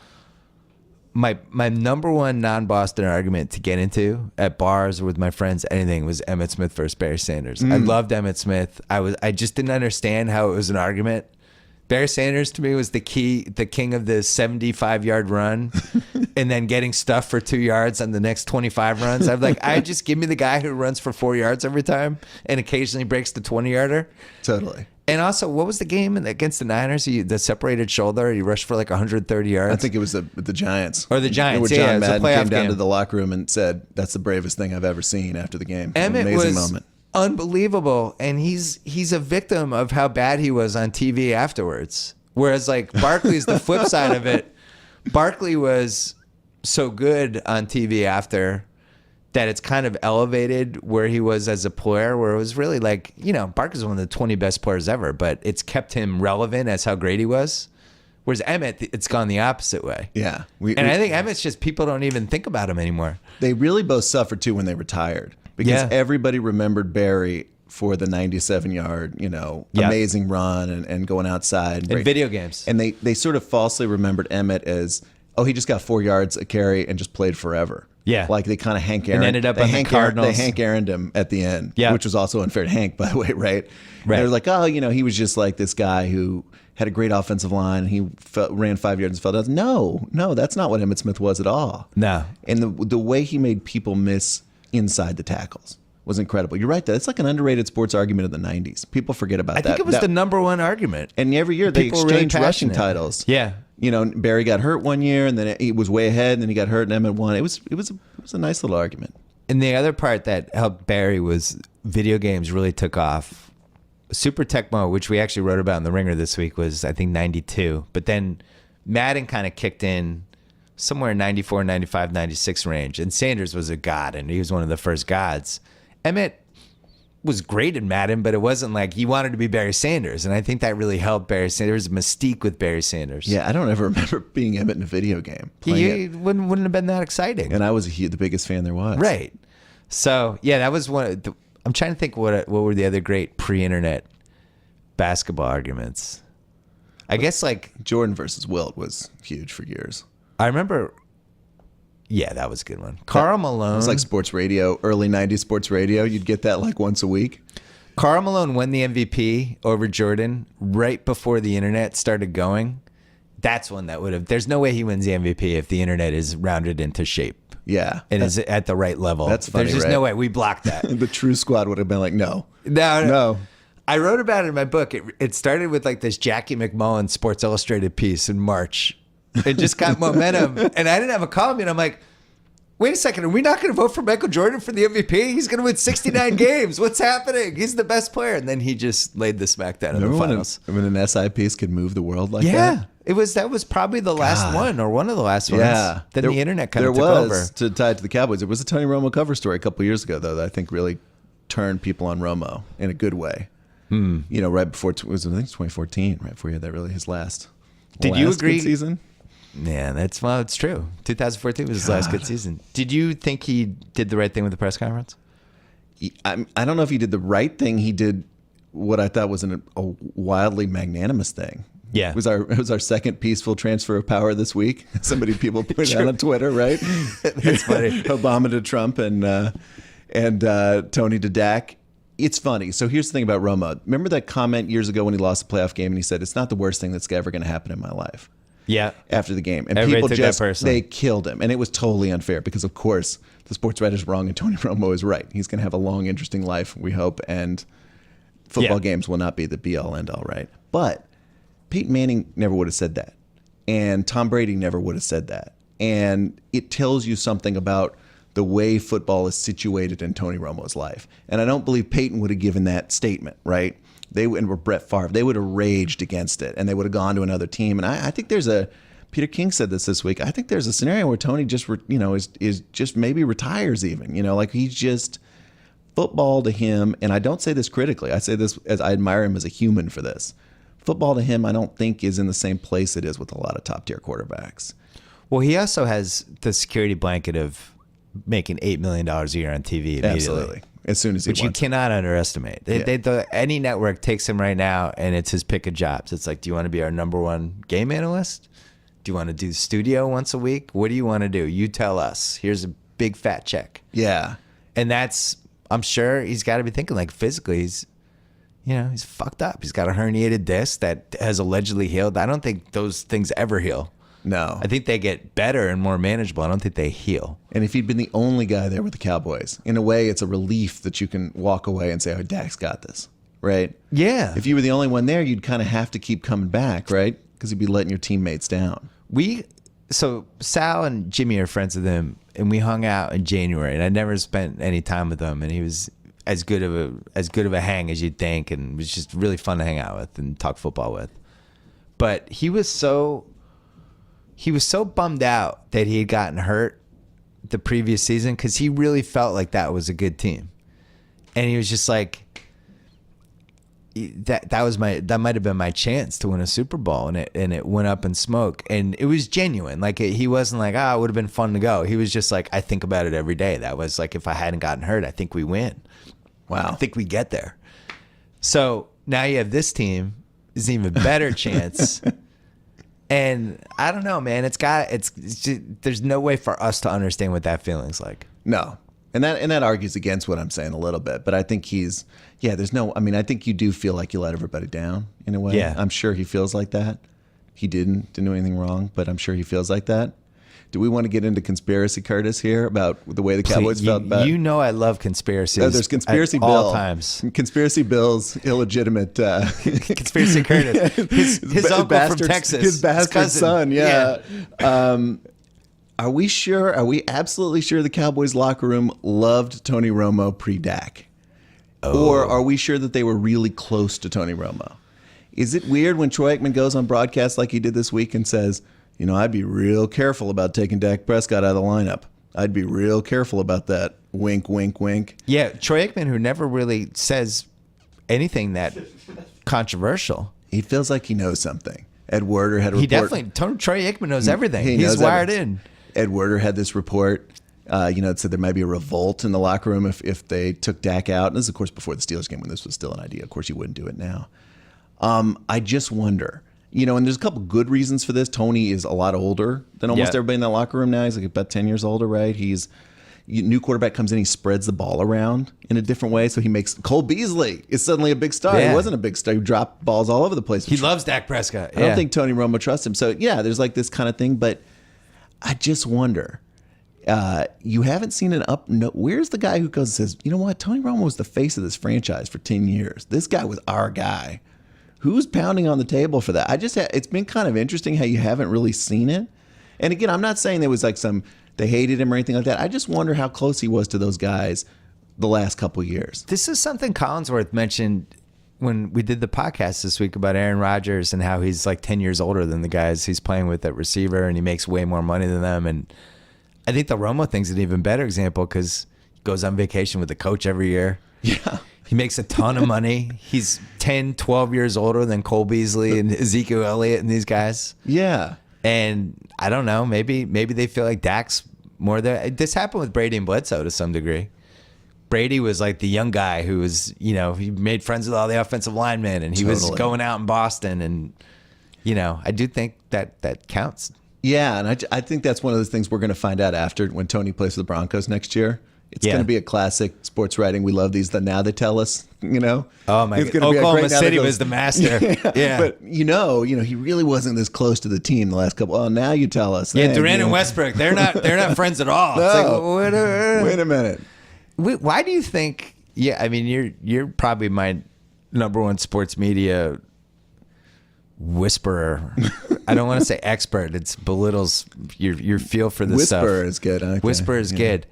My number one non-Boston argument to get into at bars or with my friends, anything, was Emmitt Smith versus Barry Sanders. I loved Emmitt Smith. I just didn't understand how it was an argument. Barry Sanders to me was the king of the 75-yard run and then getting stuffed for 2 yards on the next 25 runs. I'm like, just give me the guy who runs for 4 yards every time and occasionally breaks the 20-yarder. Totally. And also, what was the game against the Niners? The separated shoulder. He rushed for like 130 yards. I think it was the Giants. Or the Giants, where John yeah. Madden it was a playoff came down game. to the locker room and said, that's the bravest thing I've ever seen after the game. Emmitt Amazing was moment. Unbelievable, and he's a victim of how bad he was on TV afterwards. Whereas like Barkley's the flip side of it. Barkley was so good on TV after that it's kind of elevated where he was as a player, where it was really like, Barker's one of the 20 best players ever, but it's kept him relevant as how great he was. Whereas Emmett, it's gone the opposite way. Yeah. I think Emmett's just, people don't even think about him anymore. They really both suffered too when they retired because everybody remembered Barry for the 97-yard, amazing run and going outside. And video games. And they sort of falsely remembered Emmett as, he just got 4 yards a carry and just played forever. Yeah. Like they kind of Hank Aaron. And ended up on the Cardinals. They Hank Aaroned him at the end, yeah. which was also unfair to Hank, by the way, right? Right. They're like, he was just like this guy who had a great offensive line. He ran 5 yards and fell down. No, that's not what Emmitt Smith was at all. No. And the way he made people miss inside the tackles was incredible. You're right. It's like an underrated sports argument of the 90s. People forget about that. I think it was the number one argument. And every year they exchanged rushing titles. Yeah. Barry got hurt one year, and then he was way ahead, and then he got hurt, and Emmett won. It was a nice little argument. And the other part that helped Barry was video games really took off. Super Tecmo, which we actually wrote about in The Ringer this week, was, I think, 92. But then Madden kind of kicked in somewhere in 94, 95, 96 range. And Sanders was a god, and he was one of the first gods. Emmett was great in Madden, but it wasn't like he wanted to be Barry Sanders. And I think that really helped Barry Sanders. There was a mystique with Barry Sanders. Yeah, I don't ever remember being Emmett in a video game. He wouldn't have been that exciting. And I was the biggest fan there was. Right. So, yeah, that was one. I'm trying to think what were the other great pre-internet basketball arguments. I guess like Jordan versus Wilt was huge for years. I remember. Yeah, that was a good one. Karl Malone. It was like sports radio, early 90s sports radio. You'd get that like once a week. Karl Malone won the MVP over Jordan right before the internet started going. That's one that would have. There's no way he wins the MVP if the internet is rounded into shape. Yeah. And is at the right level. That's funny. There's just no way. We blocked that. The true squad would have been like, no. No. I wrote about it in my book. It started with like this Jackie McMullen Sports Illustrated piece in March. It just got momentum. And I didn't have a column. And I'm like, wait a second. Are we not going to vote for Michael Jordan for the MVP? He's going to win 69 games. What's happening? He's the best player. And then he just laid the smackdown in the finals. When an SI piece could move the world like that? Yeah. That was probably the last one or one of the last ones. Yeah. Then the internet kind of took over. To tie it to the Cowboys. It was a Tony Romo cover story a couple years ago, though, that I think really turned people on Romo in a good way. Right before I think 2014, right before he had that really his last. Did you agree? Good season? Yeah, it's true. 2014 was his last good season. Did you think he did the right thing with the press conference? I don't know if he did the right thing. He did what I thought was a wildly magnanimous thing. Yeah, it was our second peaceful transfer of power this week. People put out on Twitter, right? That's funny. Obama to Trump and Tony to Dak. It's funny. So here's the thing about Romo. Remember that comment years ago when he lost the playoff game and he said, "It's not the worst thing that's ever going to happen in my life." Yeah. After the game. And everybody people just, they killed him. And it was totally unfair because, of course, the sports writer's wrong and Tony Romo is right. He's going to have a long, interesting life, we hope. And football games will not be the be-all, end-all, right? But Peyton Manning never would have said that. And Tom Brady never would have said that. And it tells you something about the way football is situated in Tony Romo's life. And I don't believe Peyton would have given that statement, right? And were Brett Favre. They would have raged against it, and they would have gone to another team. And I think there's Peter King said this week. I think there's a scenario where Tony just, is just maybe retires even. Like he's just football to him. And I don't say this critically. I say this as I admire him as a human for this. Football to him, I don't think is in the same place it is with a lot of top tier quarterbacks. Well, he also has the security blanket of making $8 million a year on TV immediately. Absolutely. As soon as he wants. Which you cannot underestimate. Any network takes him right now, and it's his pick of jobs. It's like, do you want to be our number one game analyst? Do you want to do studio once a week? What do you want to do? You tell us. Here's a big fat check. Yeah. And I'm sure he's got to be thinking like physically he's fucked up. He's got a herniated disc that has allegedly healed. I don't think those things ever heal. No. I think they get better and more manageable. I don't think they heal. And if he'd been the only guy there with the Cowboys, in a way, it's a relief that you can walk away and say, oh, Dak's got this, right? Yeah. If you were the only one there, you'd kind of have to keep coming back, right? Because you'd be letting your teammates down. So Sal and Jimmy are friends with him, and we hung out in January, and I never spent any time with him, and he was as good of a hang as you'd think, and it was just really fun to hang out with and talk football with. But he was so bummed out that he had gotten hurt the previous season because he really felt like that was a good team, and he was just like, that might have been my chance to win a Super Bowl, and it went up in smoke, and it was genuine. Like he wasn't like, it would have been fun to go. He was just like, I think about it every day. That was like, if I hadn't gotten hurt, I think we win. Wow. I think we get there. So now you have this team. It's an even better chance. And I don't know, man. It's just, there's no way for us to understand what that feeling's like. No. And that argues against what I'm saying a little bit. But I think I think you do feel like you let everybody down in a way. Yeah. I'm sure he feels like that. He didn't do anything wrong, but I'm sure he feels like that. Do we want to get into conspiracy, Curtis, here about the way the Cowboys felt about? You know I love conspiracies. There's conspiracy at Bill. all times. Conspiracy Bill's illegitimate. Conspiracy Curtis. His uncle from Texas. His bastard son, yeah. Are we sure? Are we absolutely sure the Cowboys locker room loved Tony Romo pre-Dak? Or are we sure that they were really close to Tony Romo? Is it weird when Troy Aikman goes on broadcast like he did this week and says, I'd be real careful about taking Dak Prescott out of the lineup. I'd be real careful about that. Wink, wink, wink. Yeah, Troy Aikman, who never really says anything that controversial. He feels like he knows something. Ed Werder had a report. Troy Aikman knows everything. He He's knows wired everything. in. Ed Werder had this report. It said there might be a revolt in the locker room if they took Dak out. And this is, of course, before the Steelers game when this was still an idea. Of course, you wouldn't do it now. I just wonder. And there's a couple good reasons for this. Tony is a lot older than almost everybody in that locker room now. He's like about 10 years older, right? New quarterback comes in, he spreads the ball around in a different way. So he makes Cole Beasley is suddenly a big star. Yeah. He wasn't a big star. He dropped balls all over the place. He loves Dak Prescott. I don't think Tony Romo trusts him. So, there's like this kind of thing. But I just wonder. You haven't seen where's the guy who goes and says, you know what? Tony Romo was the face of this franchise for 10 years. This guy was our guy. Who's pounding on the table for that? It's been kind of interesting how you haven't really seen it. And again, I'm not saying there was like they hated him or anything like that. I just wonder how close he was to those guys the last couple of years. This is something Collinsworth mentioned when we did the podcast this week about Aaron Rodgers and how he's like 10 years older than the guys he's playing with at receiver, and he makes way more money than them. And I think the Romo thing's an even better example because he goes on vacation with the coach every year. Yeah. He makes a ton of money. He's 10, 12 years older than Cole Beasley and Ezekiel Elliott and these guys. Yeah. And I don't know, maybe they feel like Dak's more there. This happened with Brady and Bledsoe to some degree. Brady was like the young guy who was, he made friends with all the offensive linemen, and he was going out in Boston. And, I do think that counts. Yeah, and I think that's one of those things we're going to find out after when Tony plays for the Broncos next year. It's going to be a classic sports writing. We love these. Now they tell us, Oh my God. It's Oklahoma City was the master. Yeah. But he really wasn't this close to the team the last couple. Oh, now you tell us. Yeah, Durant and Westbrook, they're not friends at all. No. It's like, wait a minute. Why do you think? Yeah, I mean, you're probably my number one sports media whisperer. I don't want to say expert. It belittles your feel for this stuff. Whisperer is good. Okay. Whisperer is good.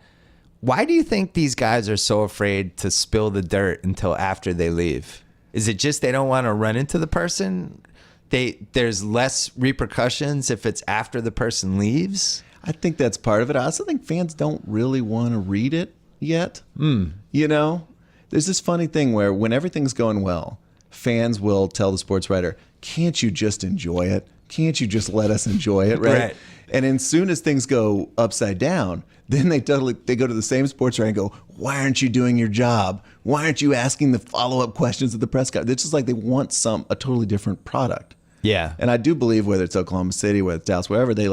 Why do you think these guys are so afraid to spill the dirt until after they leave? Is it just they don't want to run into the person? There's less repercussions if it's after the person leaves? I think that's part of it. I also think fans don't really want to read it yet. There's this funny thing where when everything's going well, fans will tell the sports writer, can't you just enjoy it? Can't you just let us enjoy it, right? And as soon as things go upside down, then they go to the same sports writer and go, why aren't you doing your job? Why aren't you asking the follow-up questions at the press conference? It's just like they want a totally different product. Yeah. And I do believe whether it's Oklahoma City, whether it's Dallas, wherever, they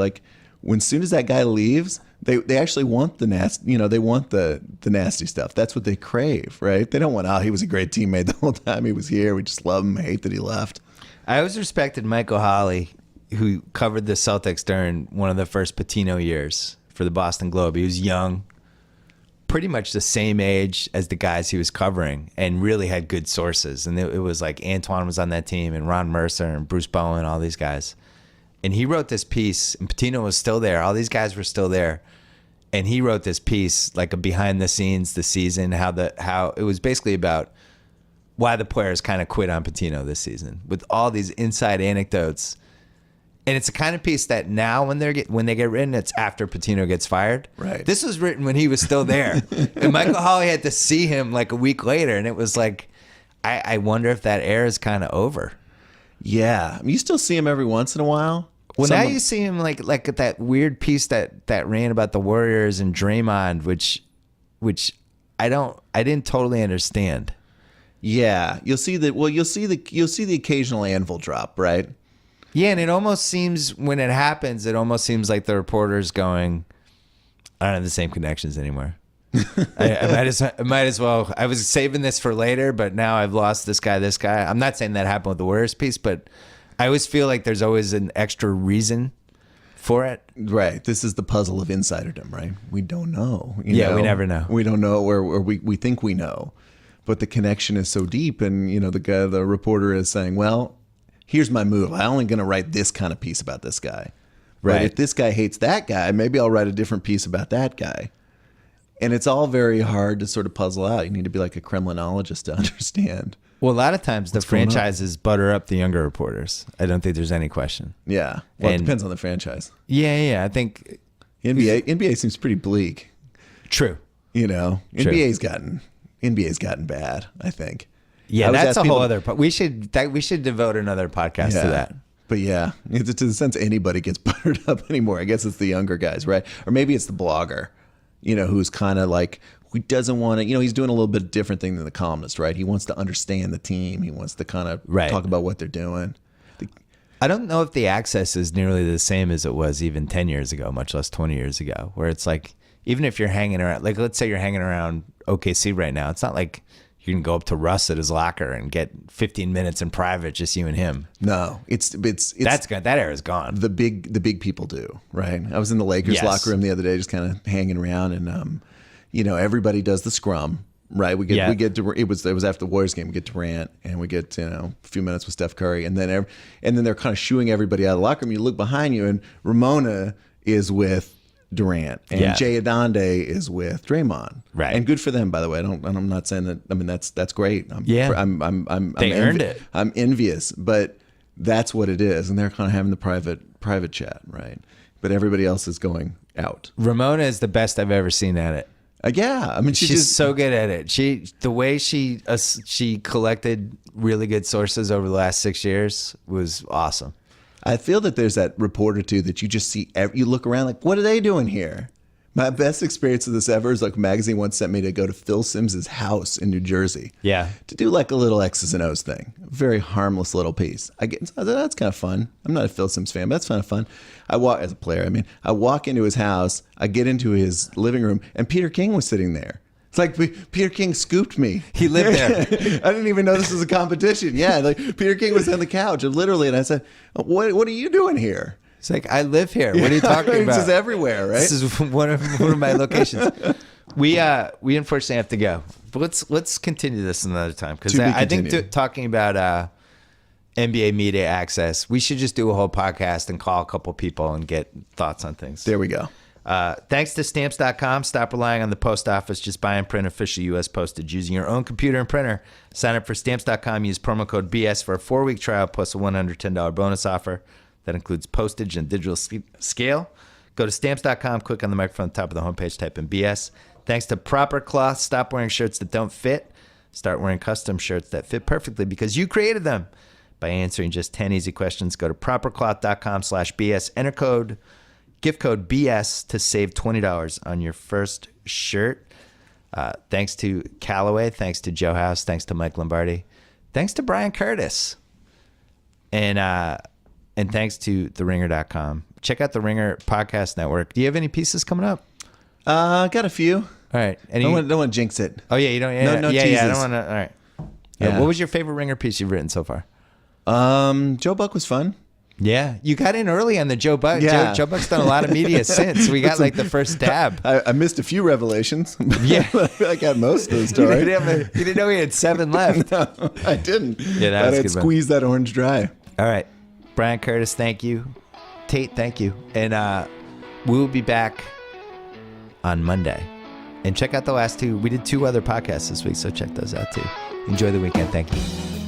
when soon as that guy leaves, they actually want the nasty, they want the nasty stuff. That's what they crave, right? They don't want, he was a great teammate the whole time he was here. We just love him, hate that he left. I always respected Michael Holley, who covered the Celtics during one of the first Patino years for the Boston Globe. He was young, pretty much the same age as the guys he was covering, and really had good sources. And it was like Antoine was on that team, and Ron Mercer and Bruce Bowen, all these guys. And he wrote this piece, and Patino was still there. All these guys were still there. And he wrote this piece, like a behind the scenes, the season, how it was basically about why the players kind of quit on Patino this season, with all these inside anecdotes. And it's the kind of piece that now when they get written, it's after Patino gets fired. Right. This was written when he was still there. And Michael Hawley had to see him like a week later. And it was like, I wonder if that era is kind of over. Yeah. I mean, you still see him every once in a while. Well, now you see him like that weird piece that ran about the Warriors and Draymond, which I didn't totally understand. Yeah. You'll see the occasional anvil drop, right? Yeah, and it almost seems when it happens, it almost seems like the reporter's going, I don't have the same connections anymore. I might as well. I was saving this for later, but now I've lost this guy. I'm not saying that happened with the Warriors piece, but I always feel like there's always an extra reason for it. Right. This is the puzzle of insiderdom, right? We don't know. We never know. We don't know where we think we know, but the connection is so deep, and the reporter is saying, well, here's my move. I'm only going to write this kind of piece about this guy. Right. If this guy hates that guy, maybe I'll write a different piece about that guy. And it's all very hard to sort of puzzle out. You need to be like a Kremlinologist to understand. Well, a lot of times the franchises butter up the younger reporters. I don't think there's any question. Yeah. Well, it depends on the franchise. Yeah. I think NBA seems pretty bleak. True. NBA's gotten bad, I think. Yeah, that's a whole other. We should devote another podcast to that. But yeah, it's to the sense anybody gets buttered up anymore. I guess it's the younger guys, right? Or maybe it's the blogger, who's kind of like, who doesn't want to, he's doing a little bit different thing than the columnist, right? He wants to understand the team. He wants to kind of talk about what they're doing. I don't know if the access is nearly the same as it was even 10 years ago, much less 20 years ago, where it's like, even if you're hanging around, like let's say you're hanging around OKC right now, it's not like you can go up to Russ at his locker and get 15 minutes in private, just you and him. No, it's that's gone. That era's gone. The big people do, right? I was in the Lakers locker room the other day, just kind of hanging around, and everybody does the scrum, right? We get to it was after the Warriors game. We get Durant, and we get a few minutes with Steph Curry, and then they're kind of shooing everybody out of the locker room. You look behind you, and Ramona is with Durant, and Jay Adonde is with Draymond, right? And good for them, by the way. I'm not saying that. I mean, that's great. They earned it. I'm envious, but that's what it is, and they're kind of having the private chat, right? But everybody else is going out. Ramona is the best I've ever seen at it. Yeah, I mean, she's so good at it. The way she collected really good sources over the last 6 years was awesome. I feel that there's that report or two that you just see. You look around like, what are they doing here? My best experience of this ever is like a magazine once sent me to go to Phil Simms' house in New Jersey. Yeah. To do like a little X's and O's thing. A very harmless little piece. I thought, that's kind of fun. I'm not a Phil Simms fan, but that's kind of fun. I walk into his house, I get into his living room, and Peter King was sitting there. It's like Peter King scooped me. He lived there. I didn't even know this was a competition. Yeah, like Peter King was on the couch, literally, and I said, "What are you doing here?" It's like, I live here. What are you talking about? It's just everywhere, right? This is one of my locations. We unfortunately have to go, but let's continue this another time, because I think talking about NBA media access, we should just do a whole podcast and call a couple people and get thoughts on things. There we go. Thanks to Stamps.com. Stop relying on the post office. Just buy and print official U.S. postage using your own computer and printer. Sign up for Stamps.com. Use promo code BS for a 4-week trial plus a $110 bonus offer. That includes postage and digital scale. Go to Stamps.com. Click on the microphone at the top of the homepage. Type in BS. Thanks to Proper Cloth. Stop wearing shirts that don't fit. Start wearing custom shirts that fit perfectly because you created them. By answering just 10 easy questions, go to propercloth.com/BS. Enter gift code BS to save $20 on your first shirt. Thanks to Callaway. Thanks to Joe House. Thanks to Mike Lombardi. Thanks to Bryan Curtis. And thanks to TheRinger.com. Check out the Ringer Podcast Network. Do you have any pieces coming up? Got a few. All right. Don't want to jinx it. Oh, yeah. You don't. No yeah, teases. I don't want to. All right. Yeah. What was your favorite Ringer piece you've written so far? Joe Buck was fun. Yeah, you got in early on the Joe Buck. Yeah. Joe Buck's done a lot of media since. We got like the first stab. I missed a few revelations. Yeah. I got most of the story. You didn't know he had 7 left. No, I didn't. Yeah, that was I'd good. squeeze that orange dry. All right. Bryan Curtis, thank you. Tate, thank you. And we'll be back on Monday. And check out the last 2. We did 2 other podcasts this week, so check those out too. Enjoy the weekend. Thank you.